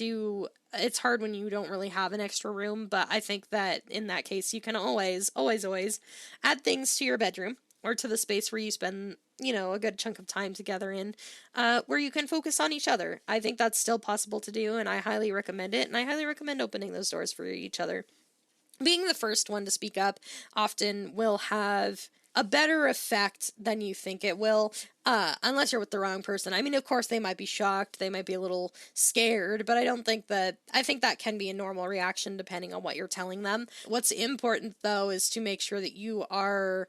when you don't really have an extra room, but I think that in that case, you can always add things to your bedroom or to the space where you spend, a good chunk of time together in, where you can focus on each other. I think that's still possible to do, and I highly recommend it, and I highly recommend opening those doors for each other. Being the first one to speak up often will have a better effect than you think it will, unless you're with the wrong person. I mean, of course, they might be shocked, they might be a little scared, but I think that can be a normal reaction depending on what you're telling them. What's important, though, is to make sure that you are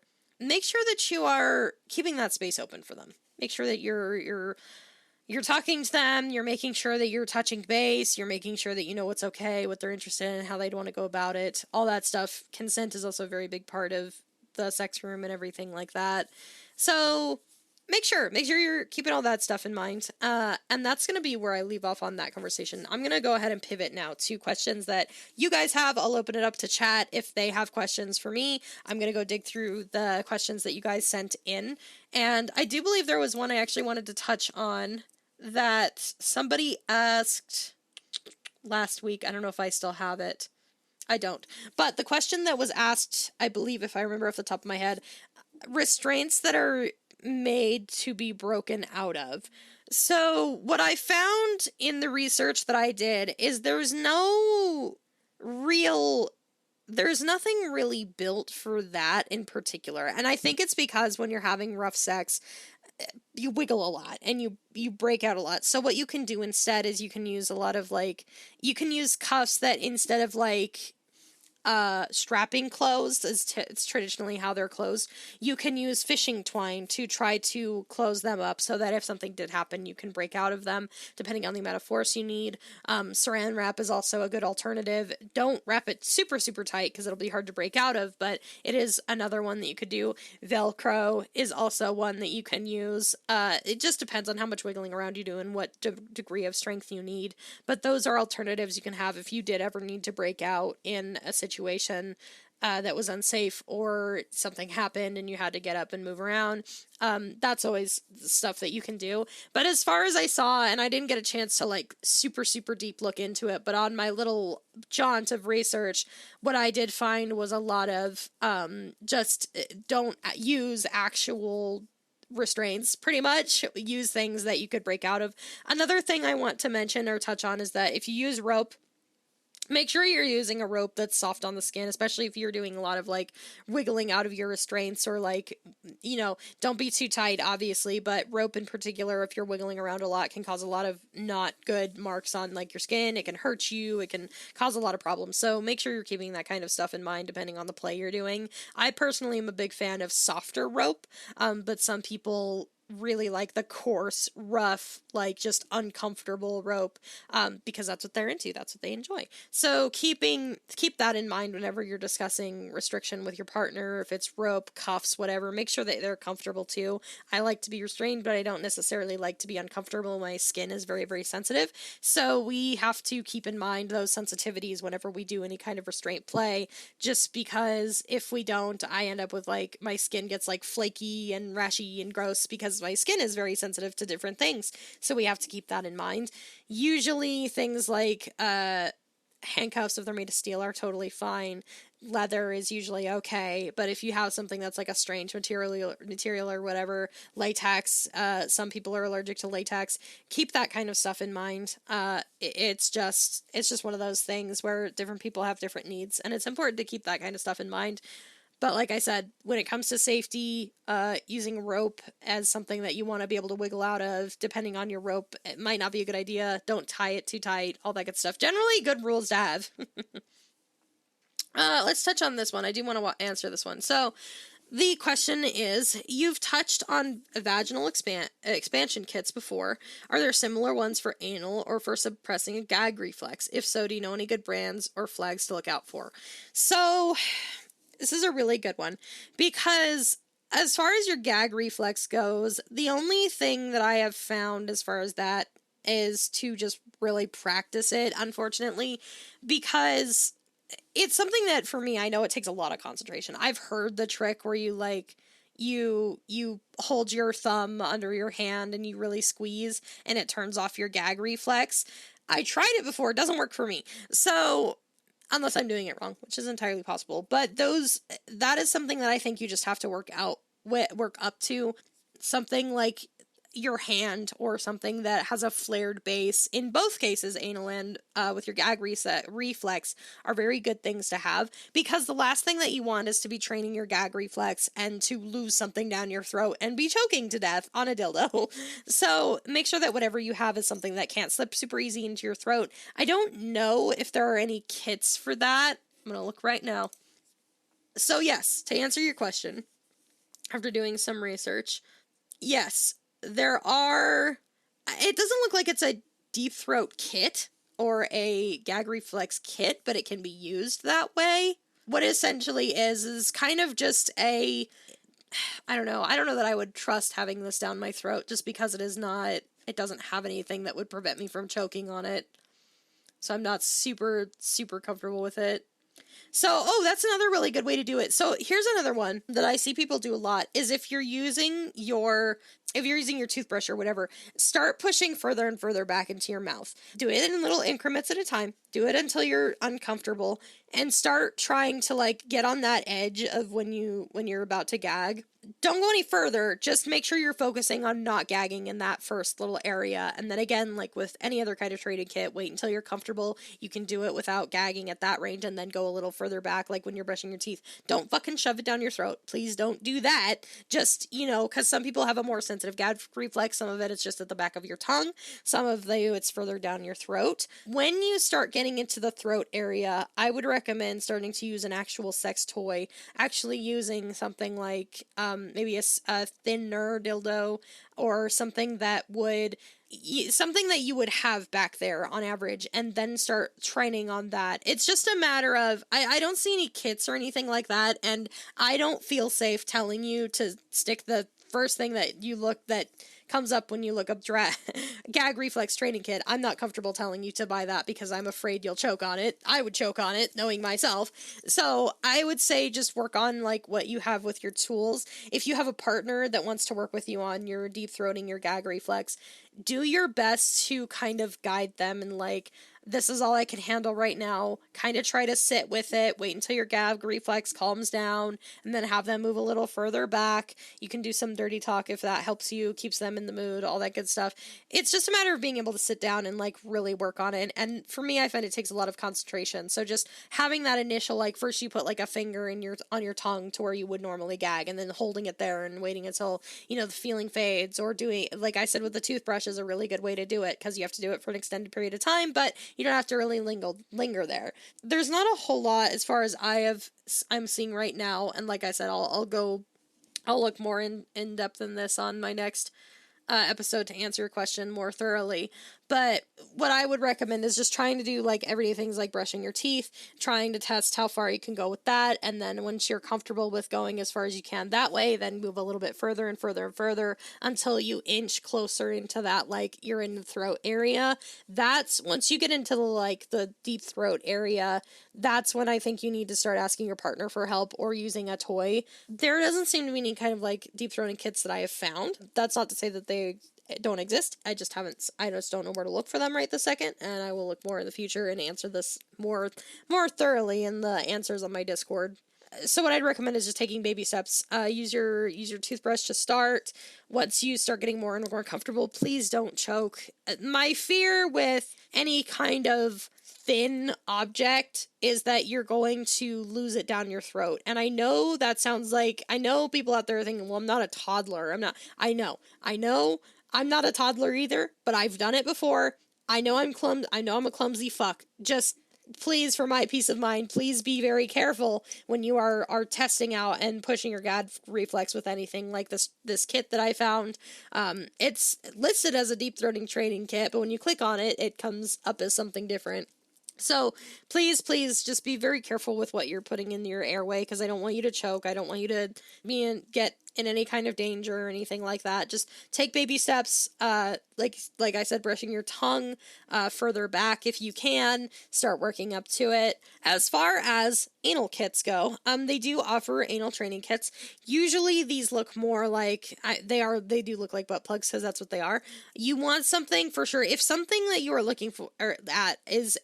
keeping that space open for them. Make sure that you're talking to them, you're making sure that you're touching base, you're making sure that you know what's okay, what they're interested in, how they'd want to go about it, all that stuff. Consent is also a very big part of the sex room and everything like that. So make sure you're keeping all that stuff in mind. And that's going to be where I leave off on that conversation. I'm going to go ahead and pivot now to questions that you guys have. I'll open it up to chat if they have questions for me. I'm going to go dig through the questions that you guys sent in. And I do believe there was one I actually wanted to touch on that somebody asked last week. I don't know if I still have it. I don't. But the question that was asked, I believe, if I remember off the top of my head, restraints that are made to be broken out of. So what I found in the research that I did is there's nothing really built for that in particular. And I think it's because when you're having rough sex, you wiggle a lot and you break out a lot. So what you can do instead is you can use a lot of you can use cuffs that instead of strapping closed, it's traditionally how they're closed, you can use fishing twine to try to close them up so that if something did happen, you can break out of them, depending on the amount of force you need. Saran wrap is also a good alternative. Don't wrap it super, super tight because it'll be hard to break out of, but it is another one that you could do. Velcro is also one that you can use. It just depends on how much wiggling around you do and what degree of strength you need, but those are alternatives you can have if you did ever need to break out in a situation that was unsafe or something happened and you had to get up and move around. That's always stuff that you can do. But as far as I saw, and I didn't get a chance to super, super deep look into it, but on my little jaunt of research, what I did find was a lot of just don't use actual restraints. Pretty much use things that you could break out of. Another thing I want to mention or touch on is that if you use rope, make sure you're using a rope that's soft on the skin, especially if you're doing a lot of wiggling out of your restraints or don't be too tight, obviously, but rope in particular, if you're wiggling around a lot, can cause a lot of not good marks on your skin. It can hurt you. It can cause a lot of problems. So make sure you're keeping that kind of stuff in mind depending on the play you're doing. I personally am a big fan of softer rope, but some people really like the coarse, rough, just uncomfortable rope, because that's what they're into, that's what they enjoy. So keep that in mind whenever you're discussing restriction with your partner. If it's rope, cuffs, whatever, make sure that they're comfortable too. I like to be restrained, but I don't necessarily like to be uncomfortable. My skin is very, very sensitive, so we have to keep in mind those sensitivities whenever we do any kind of restraint play, just because if we don't, I end up with my skin gets flaky and rashy and gross because my skin is very sensitive to different things. So we have to keep that in mind. Usually things like handcuffs, if they're made of steel, are totally fine. Leather is usually okay, but if you have something that's a strange material or whatever, latex, some people are allergic to latex, keep that kind of stuff in mind. It's just one of those things where different people have different needs, and it's important to keep that kind of stuff in mind. But like I said, when it comes to safety, using rope as something that you want to be able to wiggle out of, depending on your rope, it might not be a good idea. Don't tie it too tight, all that good stuff. Generally, good rules to have. Let's touch on this one. I do want to answer this one. So, The question is, you've touched on vaginal expansion kits before. Are there similar ones for anal or for suppressing a gag reflex? If so, do you know any good brands or flags to look out for? So, this is a really good one, because as far as your gag reflex goes, the only thing that I have found as far as that is to just really practice it, unfortunately, because it's something that for me, I know it takes a lot of concentration. I've heard the trick where you like you hold your thumb under your hand and you really squeeze and it turns off your gag reflex. I tried it before, it doesn't work for me. So, unless I'm doing it wrong, which is entirely possible, but that is something that I think you just have to work up to. Something like your hand or something that has a flared base. In both cases, anal and with your gag reflex are very good things to have, because the last thing that you want is to be training your gag reflex and to lose something down your throat and be choking to death on a dildo. So make sure that whatever you have is something that can't slip super easy into your throat. I don't know if there are any kits for that. I'm going to look right now. So yes, to answer your question, after doing some research, yes, there are. It doesn't look like it's a deep throat kit or a gag reflex kit, but it can be used that way. What it essentially is kind of just I don't know that I would trust having this down my throat, just because it doesn't have anything that would prevent me from choking on it. So I'm not super, super comfortable with it. So, that's another really good way to do it. So here's another one that I see people do a lot, is if you're using your toothbrush or whatever, start pushing further and further back into your mouth. Do it in little increments at a time. Do it until you're uncomfortable, and start trying to like get on that edge of when you're about to gag. Don't go any further. Just make sure you're focusing on not gagging in that first little area. And then again, like with any other kind of training kit, wait until you're comfortable. You can do it without gagging at that range, and then go a little further back, like when you're brushing your teeth. Don't fucking shove it down your throat. Please don't do that. Just, because some people have a more sensitive gag reflex. Some of it is just at the back of your tongue. Some of it's further down your throat. When you start getting into the throat area, I would recommend starting to use an actual sex toy. Actually using something like maybe a thinner dildo, or something that you would have back there on average, and then start training on that. It's just a matter of, I don't see any kits or anything like that, and I don't feel safe telling you to stick the first thing that comes up when you look up gag reflex training kit. I'm not comfortable telling you to buy that, because I'm afraid you'll choke on it. I would choke on it, knowing myself. So I would say just work on like what you have with your tools. If you have a partner that wants to work with you on your deep throating your gag reflex, do your best to kind of guide them, and like, this is all I can handle right now. Kind of try to sit with it, wait until your gag reflex calms down, and then have them move a little further back. You can do some dirty talk if that helps you, keeps them in the mood, all that good stuff. It's just a matter of being able to sit down and like really work on it. And for me, I find it takes a lot of concentration. So just having that initial, like, first you put like a finger on your tongue to where you would normally gag, and then holding it there and waiting until, the feeling fades, or doing, like I said, with the toothbrush is a really good way to do it, because you have to do it for an extended period of time, but you don't have to really linger there. There's not a whole lot as far as I'm seeing right now, and like I said, I'll look more in depth in this on my next episode to answer your question more thoroughly. But what I would recommend is just trying to do like everyday things like brushing your teeth, trying to test how far you can go with that, and then once you're comfortable with going as far as you can that way, then move a little bit further and further and further until you inch closer into that, like, you're in the throat area. That's once you get into the deep throat area, that's when I think you need to start asking your partner for help or using a toy. There doesn't seem to be any kind of like deep throating kits that I have found. That's not to say that they don't exist. I just don't know where to look for them right this second, and I will look more in the future and answer this more thoroughly in the answers on my Discord. So what I'd recommend is just taking baby steps. Use your toothbrush to start. Once you start getting more and more comfortable, please don't choke. My fear with any kind of thin object is that you're going to lose it down your throat. And I know that sounds like, I know people out there are thinking, well, I'm not a toddler. I know. I'm not a toddler either, but I've done it before. I know I'm a clumsy fuck. Just please, for my peace of mind, please be very careful when you are testing out and pushing your gad reflex with anything like this kit that I found. It's listed as a deep throating training kit, but when you click on it, it comes up as something different. So please just be very careful with what you're putting in your airway, because I don't want you to choke. I don't want you to get in any kind of danger or anything like that. Just take baby steps. Like I said, brushing your tongue further back if you can. Start working up to it. As far as anal kits go, they do offer anal training kits. Usually these look more like they do look like butt plugs, because that's what they are. You want something for sure. If something that you are looking for at is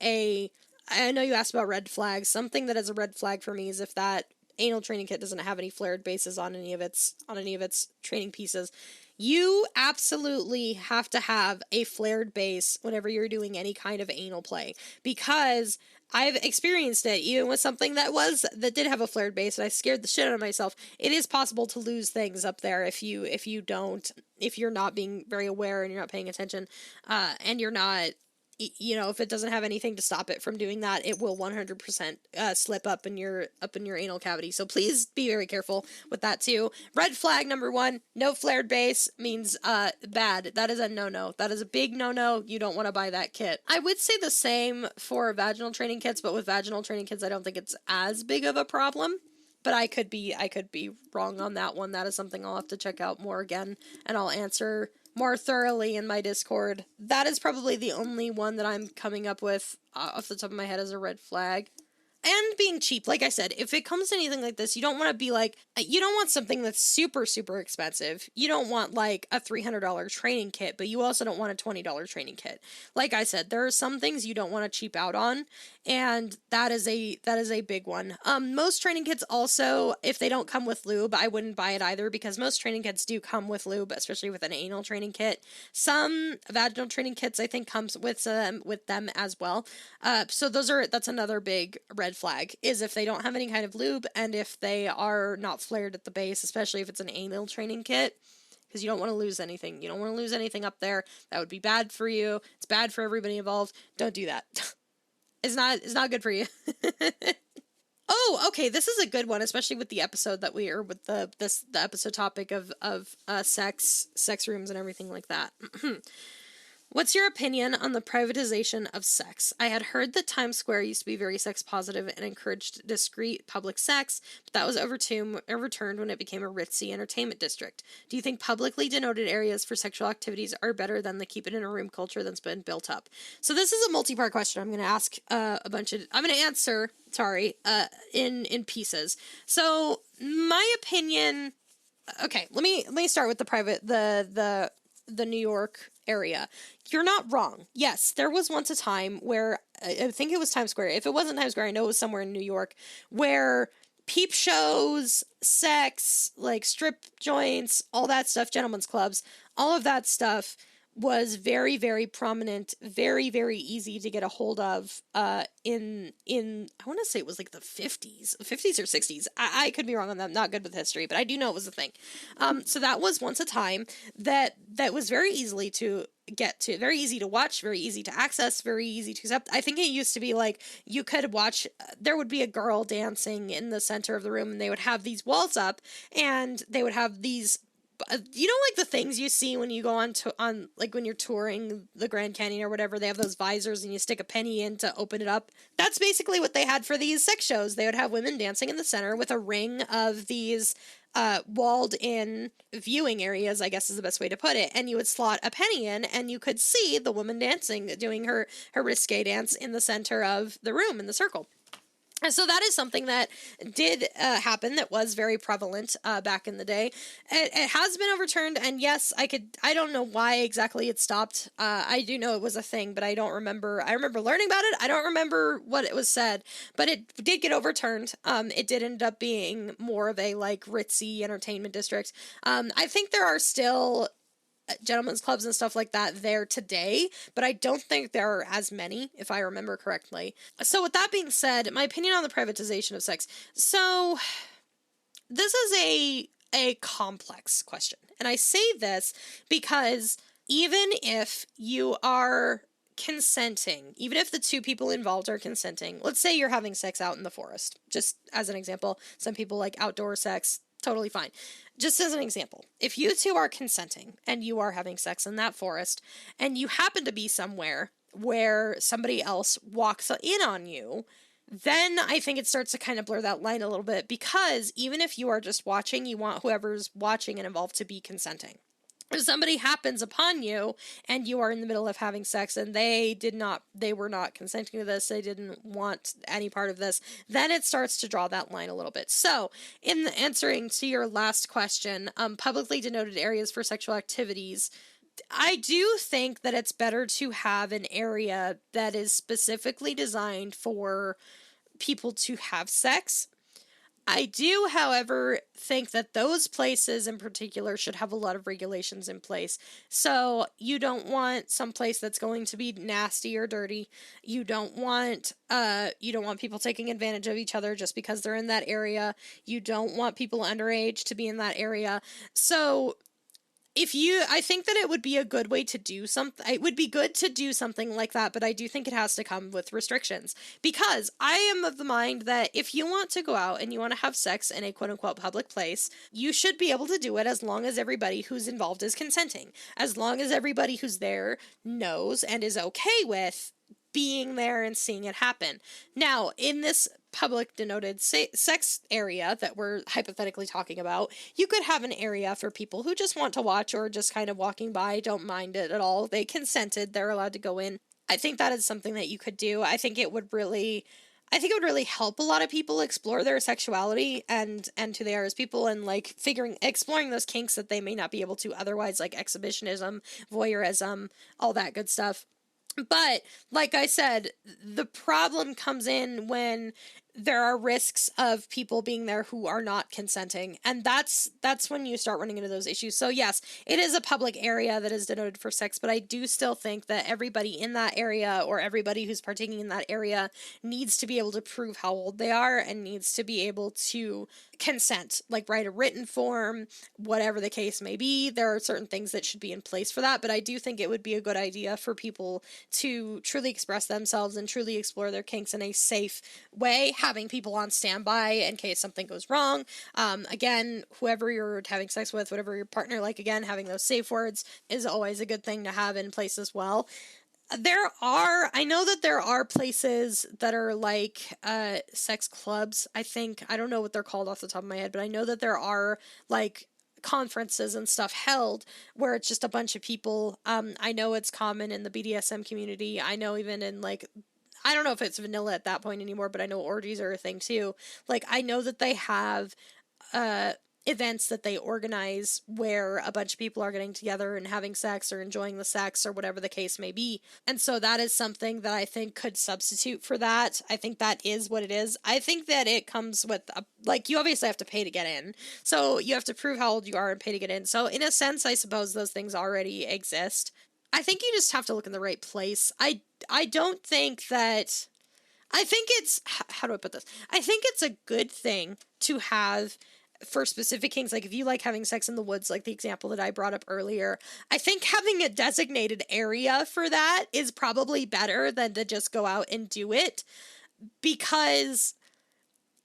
I know you asked about red flags. Something that is a red flag for me is if that anal training kit doesn't have any flared bases on any of its training pieces. You absolutely have to have a flared base whenever you're doing any kind of anal play, because I've experienced it even with something that did have a flared base, and I scared the shit out of myself. It is possible to lose things up there if you're not being very aware and you're not paying attention, and you're not, if it doesn't have anything to stop it from doing that, it will 100% slip up in your anal cavity. So please be very careful with that too. Red flag number 1, no flared base means bad. That is a no-no. That is a big no-no. You don't want to buy that kit. I would say the same for vaginal training kits, but with vaginal training kits, I don't think it's as big of a problem. But I could be wrong on that one. That is something I'll have to check out more again, and I'll answer more thoroughly in my Discord. That is probably the only one that I'm coming up with off the top of my head as a red flag. And being cheap, like I said, if it comes to anything like this, you don't want to be like, you don't want something that's super, super expensive. You don't want like a $300 training kit, but you also don't want a $20 training kit. Like I said, there are some things you don't want to cheap out on, and that is a big one. Most training kits also, if they don't come with lube, I wouldn't buy it either, because most training kits do come with lube, especially with an anal training kit. Some vaginal training kits, I think, comes with them as well. So that's another big red flag, is if they don't have any kind of lube, and if they are not flared at the base, especially if it's an anal training kit, because you don't want to lose anything. You don't want to lose anything up there. That would be bad for you. It's bad for everybody involved. Don't do that. It's not good for you. Oh, okay. This is a good one, especially with the episode that we are with the episode topic of sex rooms and everything like that. What's your opinion on the privatization of sex? I had heard that Times Square used to be very sex positive and encouraged discreet public sex, but that was overturned when it became a ritzy entertainment district. Do you think publicly denoted areas for sexual activities are better than the keep it in a room culture that's been built up? So this is a multi-part question. I'm going to ask I'm going to answer, in pieces. So my opinion, okay, let me start with the New York area. You're not wrong. Yes, there was once a time where, I think it was Times Square. If it wasn't Times Square, I know it was somewhere in New York, where peep shows, sex, like strip joints, all that stuff, gentlemen's clubs, all of that stuff was very, very prominent, very, very easy to get a hold of in I want to say it was like the 50s or 60s. I could be wrong on that. I'm not good with history, but I do know it was a thing. So that was once a time that was very easily to get to, very easy to watch, very easy to access, very easy to accept. I think it used to be like you could watch, there would be a girl dancing in the center of the room, and they would have these walls up, and they would have these, like the things you see when you go on like when you're touring the Grand Canyon or whatever, they have those visors and you stick a penny in to open it up. That's basically what they had for these sex shows. They would have women dancing in the center with a ring of these walled in viewing areas, I guess is the best way to put it. And you would slot a penny in, and you could see the woman dancing, doing her risque dance in the center of the room, in the circle. And so that is something that did happen, that was very prevalent back in the day. It has been overturned, and yes, I don't know why exactly it stopped. I do know it was a thing, but I don't remember. I remember learning about it. I don't remember what it was said, but it did get overturned. It did end up being more of a like ritzy entertainment district. I think there are still gentlemen's clubs and stuff like that there today, but I don't think there are as many, if I remember correctly. So with that being said, my opinion on the privatization of sex. So this is a complex question. And I say this because even if you are consenting, even if the two people involved are consenting, let's say you're having sex out in the forest, just as an example. Some people like outdoor sex, totally fine. Just as an example, if you two are consenting and you are having sex in that forest and you happen to be somewhere where somebody else walks in on you, then I think it starts to kind of blur that line a little bit, because even if you are just watching, you want whoever's watching and involved to be consenting. If somebody happens upon you and you are in the middle of having sex and they were not consenting to this, they didn't want any part of this, then it starts to draw that line a little bit. So, in the answering to your last question, publicly denoted areas for sexual activities, I do think that it's better to have an area that is specifically designed for people to have sex. I do, however, think that those places in particular should have a lot of regulations in place. So you don't want some place that's going to be nasty or dirty. You don't want people taking advantage of each other just because they're in that area. You don't want people underage to be in that area. So I think that it would be a good way to do something. It would be good to do something like that, but I do think it has to come with restrictions, because I am of the mind that if you want to go out and you want to have sex in a quote unquote public place, you should be able to do it as long as everybody who's involved is consenting, as long as everybody who's there knows and is okay with being there and seeing it happen. Now, in this public denoted sex area that we're hypothetically talking about, you could have an area for people who just want to watch or just kind of walking by, don't mind it at all. They consented, they're allowed to go in. I think that is something that you could do. I think it would really help a lot of people explore their sexuality and who they are as people, and like exploring those kinks that they may not be able to otherwise, like exhibitionism, voyeurism, all that good stuff. But, like I said, the problem comes in when there are risks of people being there who are not consenting, and that's when you start running into those issues. So yes, it is a public area that is denoted for sex, but I do still think that everybody in that area, or everybody who's partaking in that area, needs to be able to prove how old they are and needs to be able to consent, like write a written form, whatever the case may be. There are certain things that should be in place for that, but I do think it would be a good idea for people to truly express themselves and truly explore their kinks in a safe way, having people on standby in case something goes wrong. Again, whoever you're having sex with, whatever your partner, like, again, having those safe words is always a good thing to have in place as well. I know that there are places that are like sex clubs. I don't know what they're called off the top of my head, but I know that there are like conferences and stuff held where it's just a bunch of people. I know it's common in the BDSM community. I know even in like, I don't know if it's vanilla at that point anymore, but I know orgies are a thing too. Like, I know that they have events that they organize where a bunch of people are getting together and having sex or enjoying the sex or whatever the case may be. And so that is something that I think could substitute for that. I think that is what it is. I think that it comes with, you obviously have to pay to get in. So you have to prove how old you are and pay to get in. So in a sense, I suppose those things already exist. I think you just have to look in the right place. I don't think that... I think it's... How do I put this? I think it's a good thing to have for specific kinks. Like, if you like having sex in the woods, like the example that I brought up earlier, I think having a designated area for that is probably better than to just go out and do it, because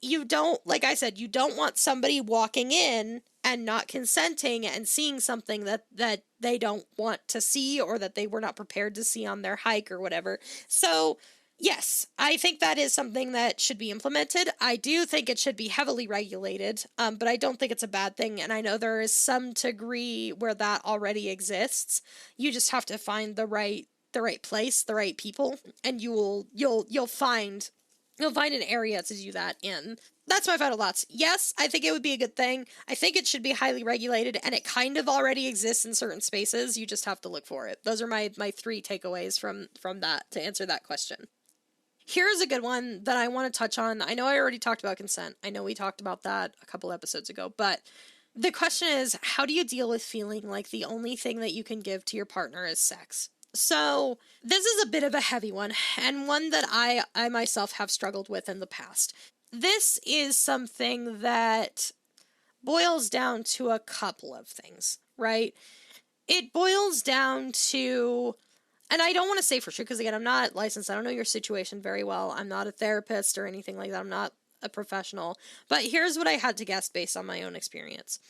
you don't, like I said, you don't want somebody walking in and not consenting and seeing something that they don't want to see or that they were not prepared to see on their hike or whatever. So yes, I think that is something that should be implemented. I do think it should be heavily regulated, but I don't think it's a bad thing. And I know there is some degree where that already exists. You just have to find the right place, the right people, and you'll find an area to do that in. That's my final thoughts. Yes, I think it would be a good thing. I think it should be highly regulated, and it kind of already exists in certain spaces. You just have to look for it. Those are my 3 takeaways from that to answer that question. Here's a good one that I want to touch on. I know I already talked about consent. I know we talked about that a couple episodes ago, but the question is, how do you deal with feeling like the only thing that you can give to your partner is sex? So this is a bit of a heavy one, and one that I myself have struggled with in the past. This is something that boils down to a couple of things, right? It boils down to and I don't want to say for sure, because again, I'm not licensed. I don't know your situation very well. I'm not a therapist or anything like that. I'm not a professional. But here's what I had to guess based on my own experience.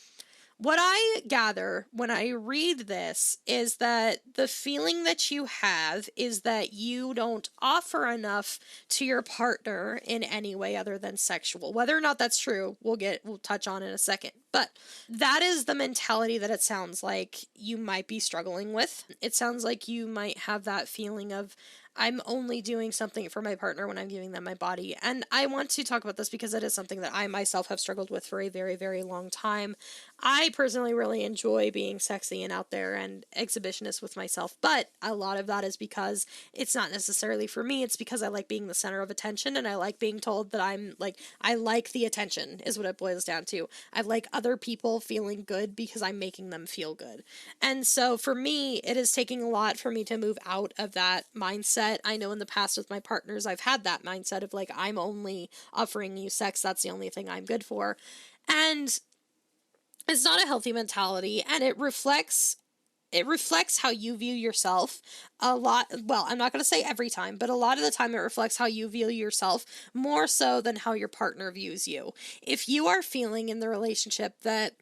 What I gather when I read this is that the feeling that you have is that you don't offer enough to your partner in any way other than sexual. Whether or not that's true, we'll touch on in a second. But that is the mentality that it sounds like you might be struggling with. It sounds like you might have that feeling of, I'm only doing something for my partner when I'm giving them my body. And I want to talk about this because it is something that I myself have struggled with for a very, very long time. I personally really enjoy being sexy and out there and exhibitionist with myself, but a lot of that is because it's not necessarily for me. It's because I like being the center of attention, and I like being told that I like the attention is what it boils down to. I like other people feeling good because I'm making them feel good. And so for me, it is taking a lot for me to move out of that mindset. I know in the past with my partners, I've had that mindset of like, I'm only offering you sex. That's the only thing I'm good for. And it's not a healthy mentality, and it reflects how you view yourself a lot. Well, I'm not going to say every time, but a lot of the time it reflects how you view yourself more so than how your partner views you. If you are feeling in the relationship that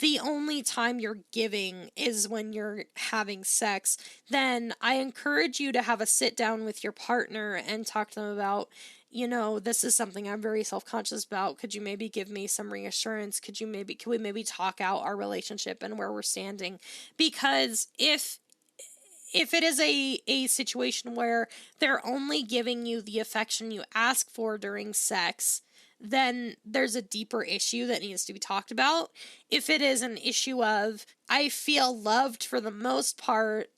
the only time you're giving is when you're having sex, then I encourage you to have a sit down with your partner and talk to them about, this is something I'm very self-conscious about. Could you maybe give me some reassurance? Could we maybe talk out our relationship and where we're standing? Because if it is a situation where they're only giving you the affection you ask for during sex, then there's a deeper issue that needs to be talked about. If it is an issue of, I feel loved for the most part,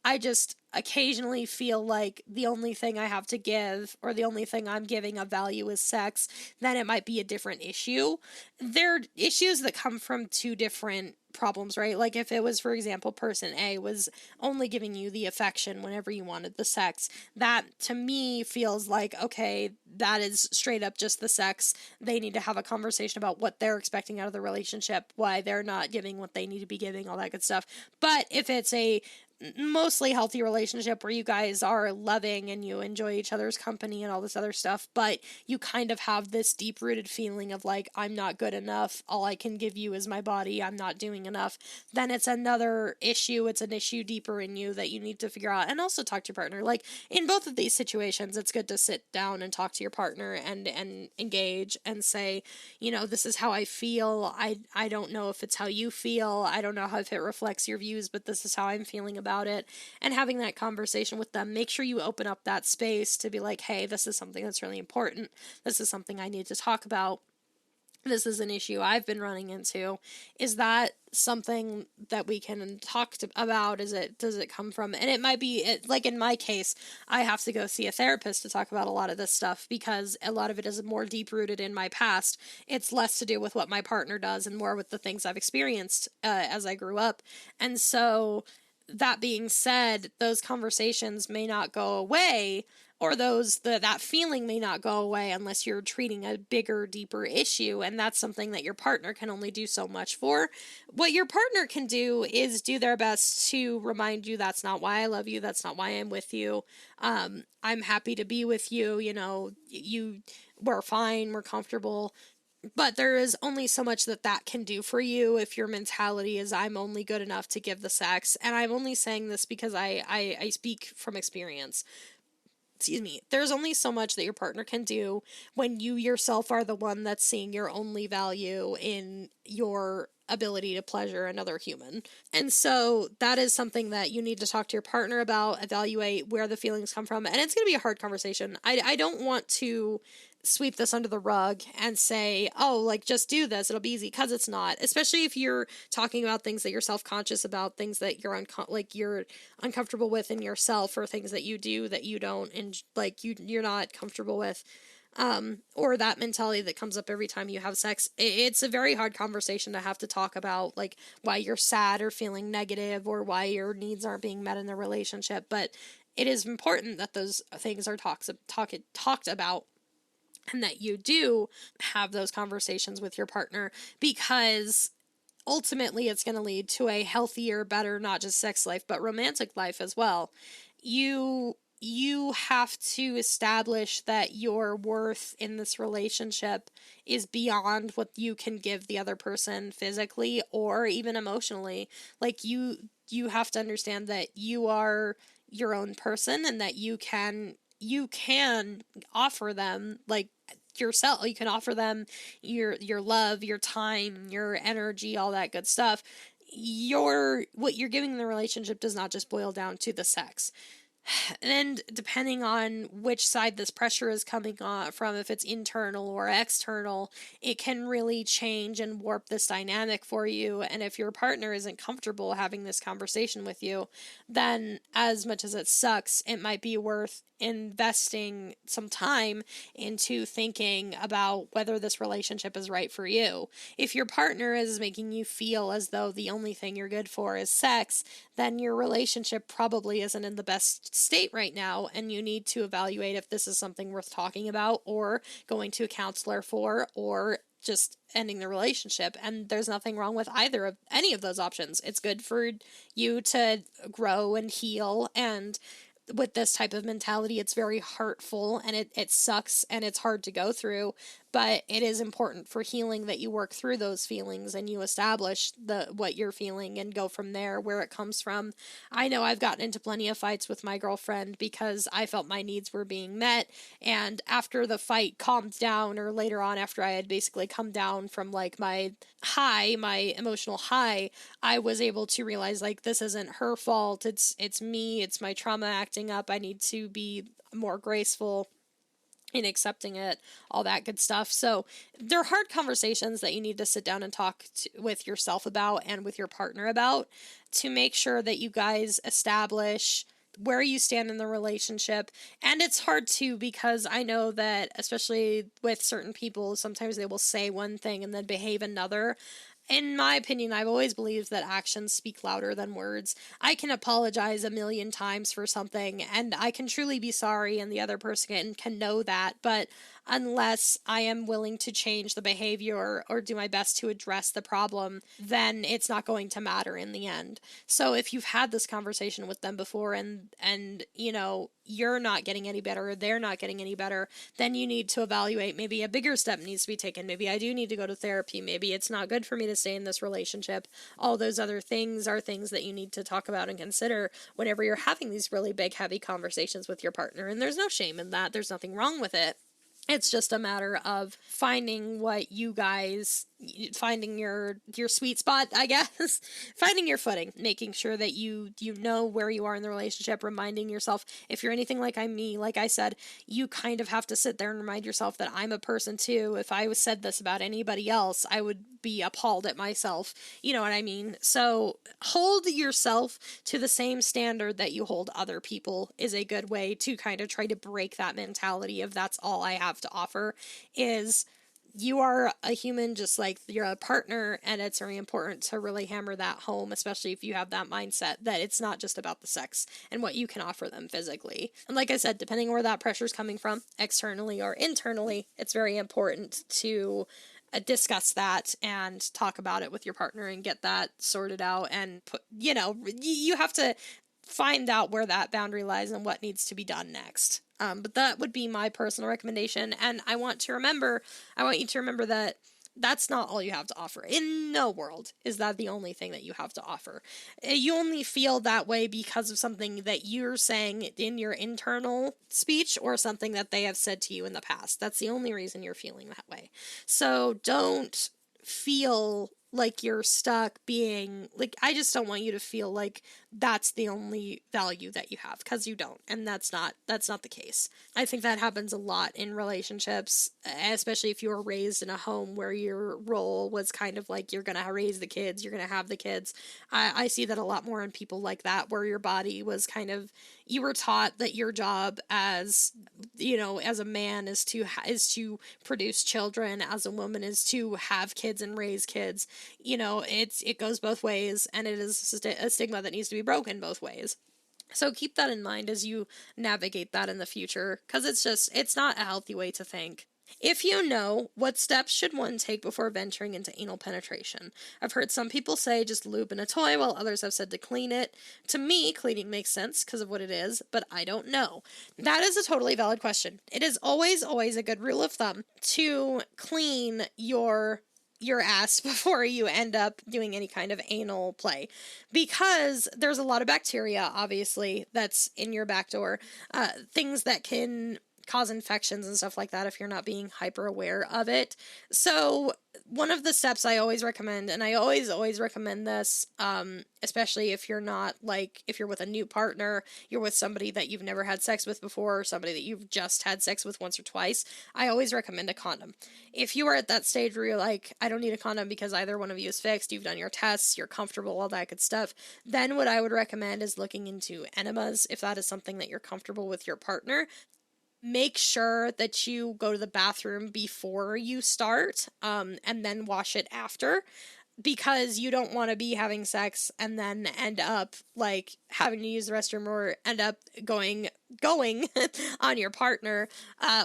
I just occasionally feel like the only thing I have to give, or the only thing I'm giving of value, is sex, then it might be a different issue. There are issues that come from two different problems, right? Like if it was, for example, person A was only giving you the affection whenever you wanted the sex, that to me feels like, okay, that is straight up just the sex. They need to have a conversation about what they're expecting out of the relationship, why they're not giving what they need to be giving, all that good stuff. But if it's a mostly healthy relationship where you guys are loving and you enjoy each other's company and all this other stuff, but you kind of have this deep-rooted feeling of like, I'm not good enough, all I can give you is my body, I'm not doing enough, then it's another issue. It's an issue deeper in you that you need to figure out, and also talk to your partner. Like in both of these situations, it's good to sit down and talk to your partner and engage and say, this is how I feel. I don't know if it's how you feel. I don't know if it reflects your views, but this is how I'm feeling about it. And having that conversation with them, make sure you open up that space to be like, hey, this is something that's really important. This is something I need to talk about. This is an issue I've been running into. Is that something that we can talk about? Does it come from? And it might be, like in my case, I have to go see a therapist to talk about a lot of this stuff because a lot of it is more deep rooted in my past. It's less to do with what my partner does and more with the things I've experienced as I grew up. And so, that being said, those conversations may not go away, or that feeling may not go away unless you're treating a bigger, deeper issue, and that's something that your partner can only do so much for. What your partner can do is do their best to remind you, that's not why I love you, that's not why I'm with you, I'm happy to be with you, we're fine, we're comfortable. But there is only so much that can do for you if your mentality is, I'm only good enough to give the sex. And I'm only saying this because I speak from experience. Excuse me. There's only so much that your partner can do when you yourself are the one that's seeing your only value in your ability to pleasure another human. And so that is something that you need to talk to your partner about, evaluate where the feelings come from. And it's going to be a hard conversation. I don't want to sweep this under the rug and say, oh, like, just do this, it'll be easy, because it's not. Especially if you're talking about things that you're self-conscious about, things that you're you're uncomfortable with in yourself, or things that you do that you don't, and you're not comfortable with, or that mentality that comes up every time you have sex. It's a very hard conversation to have to talk about, like, why you're sad or feeling negative, or why your needs aren't being met in the relationship. But it is important that those things are talked about, and that you do have those conversations with your partner, because ultimately it's going to lead to a healthier, better, not just sex life, but romantic life as well. you have to establish that your worth in this relationship is beyond what you can give the other person physically or even emotionally. Like you have to understand that you are your own person and that you can offer them like yourself. You can offer them your love, your time, your energy, all that good stuff. What you're giving in the relationship does not just boil down to the sex. And depending on which side this pressure is coming on from, if it's internal or external, it can really change and warp this dynamic for you. And if your partner isn't comfortable having this conversation with you, then as much as it sucks, it might be worth investing some time into thinking about whether this relationship is right for you. If your partner is making you feel as though the only thing you're good for is sex, then your relationship probably isn't in the best state right now, and you need to evaluate if this is something worth talking about or going to a counselor for, or just ending the relationship. And there's nothing wrong with either of any of those options. It's good for you to grow and heal, and with this type of mentality, it's very hurtful and it sucks and it's hard to go through, but it is important for healing that you work through those feelings and you establish what you're feeling and go from there, where it comes from. I know I've gotten into plenty of fights with my girlfriend because I felt my needs were being met, and after the fight calmed down, or later on after I had basically come down from like my emotional high, I was able to realize like this isn't her fault. It's me. It's my trauma acting up. I need to be more graceful in accepting it, all that good stuff. So they're hard conversations that you need to sit down and talk with yourself about and with your partner about, to make sure that you guys establish where you stand in the relationship. And it's hard too, because I know that especially with certain people, sometimes they will say one thing and then behave another. In my opinion, I've always believed that actions speak louder than words. I can apologize a million times for something, and I can truly be sorry, and the other person can know that, but unless I am willing to change the behavior or do my best to address the problem, then it's not going to matter in the end. So if you've had this conversation with them before, and you know, you're not getting any better or they're not getting any better, then you need to evaluate. Maybe a bigger step needs to be taken. Maybe I do need to go to therapy. Maybe it's not good for me to stay in this relationship. All those other things are things that you need to talk about and consider whenever you're having these really big, heavy conversations with your partner. And there's no shame in that. There's nothing wrong with it. It's just a matter of finding finding your sweet spot, I guess. Finding your footing, making sure that you know where you are in the relationship, reminding yourself, if you're anything like me, like I said, you kind of have to sit there and remind yourself that I'm a person too. If I said this about anybody else, I would be appalled at myself. You know what I mean? So hold yourself to the same standard that you hold other people is a good way to kind of try to break that mentality of that's all I have to offer. Is you are a human just like you're a partner, and it's very important to really hammer that home, especially if you have that mindset that it's not just about the sex and what you can offer them physically. And like I said, depending on where that pressure is coming from, externally or internally, it's very important to discuss that and talk about it with your partner and get that sorted out. And you have to find out where that boundary lies and what needs to be done next. But that would be my personal recommendation. And I want you to remember that that's not all you have to offer. In no world is that the only thing that you have to offer. You only feel that way because of something that you're saying in your internal speech or something that they have said to you in the past. That's the only reason you're feeling that way. So don't feel like you're stuck being like, I just don't want you to feel like that's the only value that you have, because you don't, and that's not the case. I think that happens a lot in relationships, especially if you were raised in a home where your role was kind of like you're gonna raise the kids, you're gonna have the kids. I see that a lot more in people like that, where your body was kind of, you were taught that your job as as a man is to produce children, as a woman is to have kids and raise kids. It goes both ways, and it is a stigma that needs to be broken both ways. So keep that in mind as you navigate that in the future, because it's not a healthy way to think. If you know, what steps should one take before venturing into anal penetration? I've heard some people say just lube in a toy, while others have said to clean it. To me, cleaning makes sense because of what it is, but I don't know. That is a totally valid question. It is always, always a good rule of thumb to clean your ass before you end up doing any kind of anal play, because there's a lot of bacteria, obviously, that's in your back door, things that can cause infections and stuff like that if you're not being hyper aware of it. So one of the steps I always recommend, and I always recommend this, especially if you're not, like, if you're with a new partner, you're with somebody that you've never had sex with before, or somebody that you've just had sex with once or twice, I always recommend a condom. If you are at that stage where you're like, I don't need a condom because either one of you is fixed, you've done your tests, you're comfortable, all that good stuff, then what I would recommend is looking into enemas, if that is something that you're comfortable with your partner. Make sure that you go to the bathroom before you start, and then wash it after, because you don't want to be having sex and then end up like having to use the restroom, or end up going on your partner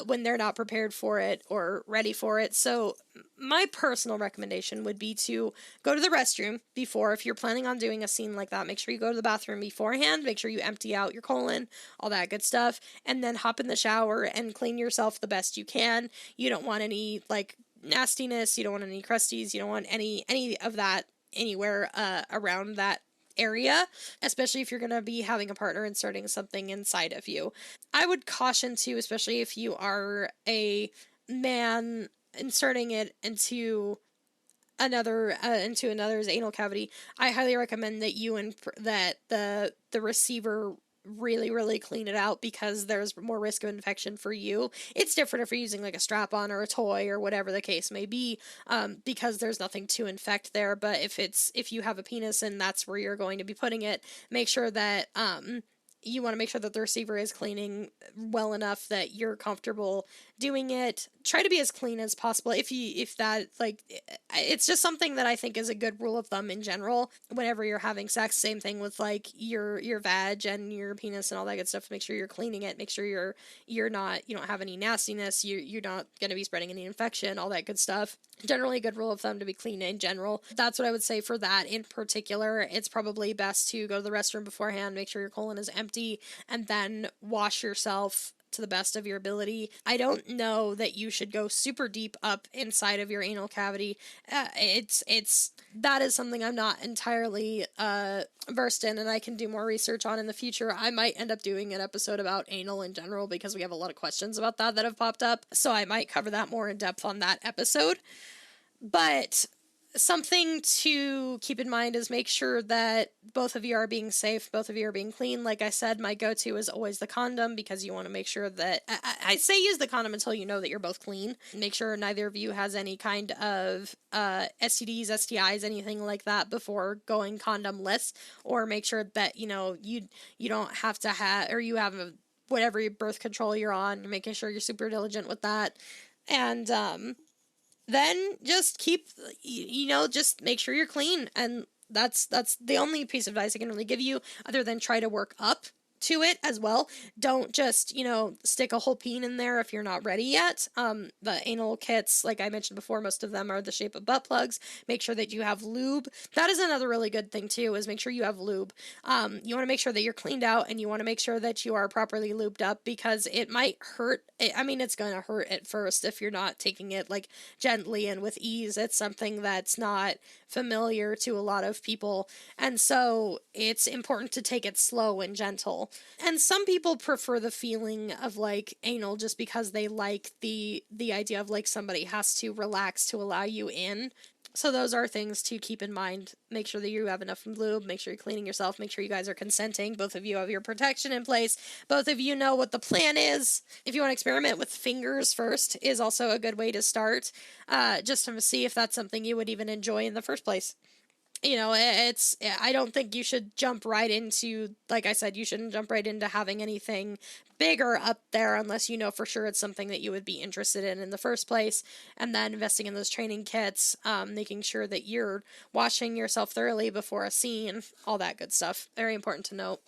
when they're not prepared for it or ready for it. So my personal recommendation would be to go to the restroom before. If you're planning on doing a scene like that, make sure you go to the bathroom beforehand, make sure you empty out your colon, all that good stuff, and then hop in the shower and clean yourself the best you can. You don't want any like nastiness, you don't want any crusties, you don't want any of that anywhere around that area, especially if you're going to be having a partner inserting something inside of you. I would caution too, especially if you are a man inserting it into another's anal cavity. I highly recommend that the receiver really clean it out, because there's more risk of infection for you. It's different if you're using like a strap-on or a toy or whatever the case may be, because there's nothing to infect there. But if you have a penis and that's where you're going to be putting it, make sure that you want to make sure that the receiver is cleaning well enough that you're comfortable doing it. Try to be as clean as possible. If that, like, it's just something that I think is a good rule of thumb in general. Whenever you're having sex, same thing with like your vag and your penis and all that good stuff. Make sure you're cleaning it. Make sure you don't have any nastiness. You're not going to be spreading any infection, all that good stuff. Generally a good rule of thumb to be clean in general. That's what I would say for that in particular. It's probably best to go to the restroom beforehand, make sure your colon is empty, and then wash yourself to the best of your ability. I don't know that you should go super deep up inside of your anal cavity. That is something I'm not entirely versed in, and I can do more research on in the future. I might end up doing an episode about anal in general, because we have a lot of questions about that have popped up, so I might cover that more in depth on that episode. But something to keep in mind is make sure that both of you are being safe, both of you are being clean. Like I said, my go-to is always the condom, because you want to make sure that I say use the condom until you know that you're both clean. Make sure neither of you has any kind of STDs, STIs, anything like that before going condomless, or make sure that you don't have to have, or you have whatever birth control you're on. You're making sure you're super diligent with that, and then just just make sure you're clean. And that's the only piece of advice I can really give you, other than try to work up to it as well. Don't just, stick a whole peen in there if you're not ready yet. The anal kits, like I mentioned before, most of them are the shape of butt plugs. Make sure that you have lube. That is another really good thing too, is make sure you have lube. You want to make sure that you're cleaned out, and you want to make sure that you are properly lubed up, because it might hurt. It's going to hurt at first if you're not taking it like gently and with ease. It's something that's not familiar to a lot of people, and so it's important to take it slow and gentle. And some people prefer the feeling of like anal just because they like the idea of like somebody has to relax to allow you in. So those are things to keep in mind. Make sure that you have enough lube, make sure you're cleaning yourself, make sure you guys are consenting, both of you have your protection in place, both of you know what the plan is. If you want to experiment with fingers first, is also a good way to start, just to see if that's something you would even enjoy in the first place. I don't think you should jump right into, like I said, you shouldn't jump right into having anything bigger up there unless you know for sure it's something that you would be interested in the first place. And then investing in those training kits, making sure that you're washing yourself thoroughly before a scene, all that good stuff. Very important to note.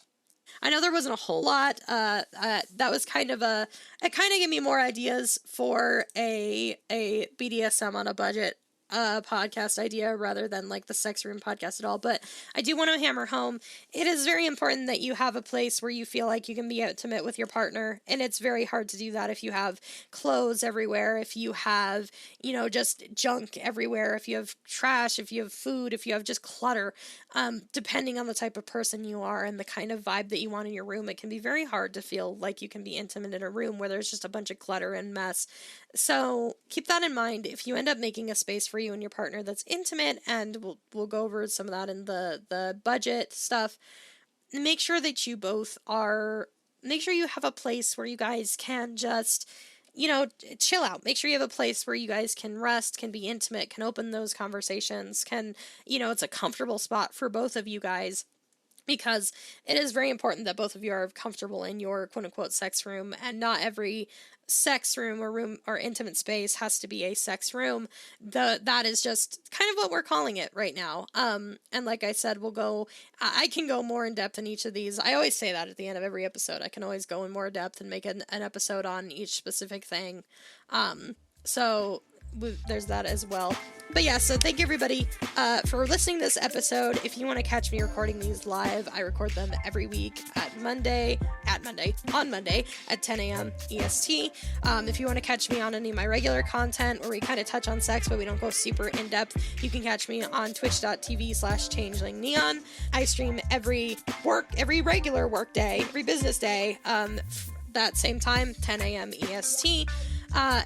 I know there wasn't a whole lot. That was kind of it kind of gave me more ideas for a BDSM on a budget podcast idea rather than like the sex room podcast at all. But I do want to hammer home, it is very important that you have a place where you feel like you can be intimate with your partner. And it's very hard to do that if you have clothes everywhere, if you have, just junk everywhere, if you have trash, if you have food, if you have just clutter. Depending on the type of person you are and the kind of vibe that you want in your room, it can be very hard to feel like you can be intimate in a room where there's just a bunch of clutter and mess. So keep that in mind. If you end up making a space for you and your partner that's intimate, and we'll go over some of that in the budget stuff, make sure that you both make sure you have a place where you guys can just chill out. Make sure you have a place where you guys can rest, can be intimate, can open those conversations, it's a comfortable spot for both of you guys, because it is very important that both of you are comfortable in your quote unquote sex room, and not every sex room or intimate space has to be a sex room. That is just kind of what we're calling it right now. And like I said, I can go more in depth in each of these. I always say that at the end of every episode. I can always go in more depth and make an episode on each specific thing. So there's that as well. But yeah, so thank you everybody for listening to this episode. If you want to catch me recording these live, I record them every week on Monday at 10 a.m. EST. If you want to catch me on any of my regular content where we kind of touch on sex but we don't go super in depth, you can catch me on twitch.tv/changelingneon. I stream every regular work day, every business day, that same time, 10 a.m. EST.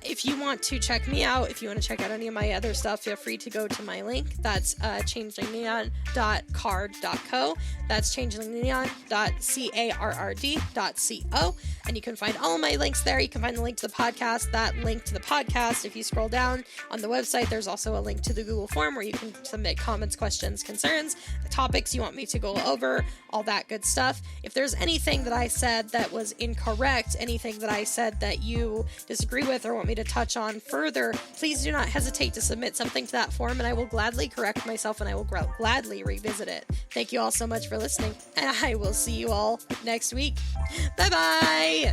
If you want to check me out, if you want to check out any of my other stuff, feel free to go to my link. That's changelingneon.card.co. That's changelingneon.carrd.co. And you can find all of my links there. You can find the link to the podcast, that link to the podcast. If you scroll down on the website, there's also a link to the Google form where you can submit comments, questions, concerns, the topics you want me to go over, all that good stuff. If there's anything that I said that was incorrect, anything that I said that you disagree with or want me to touch on further, please do not hesitate to submit something to that form, and I will gladly correct myself and I will gladly revisit it. Thank you all so much for listening, and I will see you all next week. Bye bye.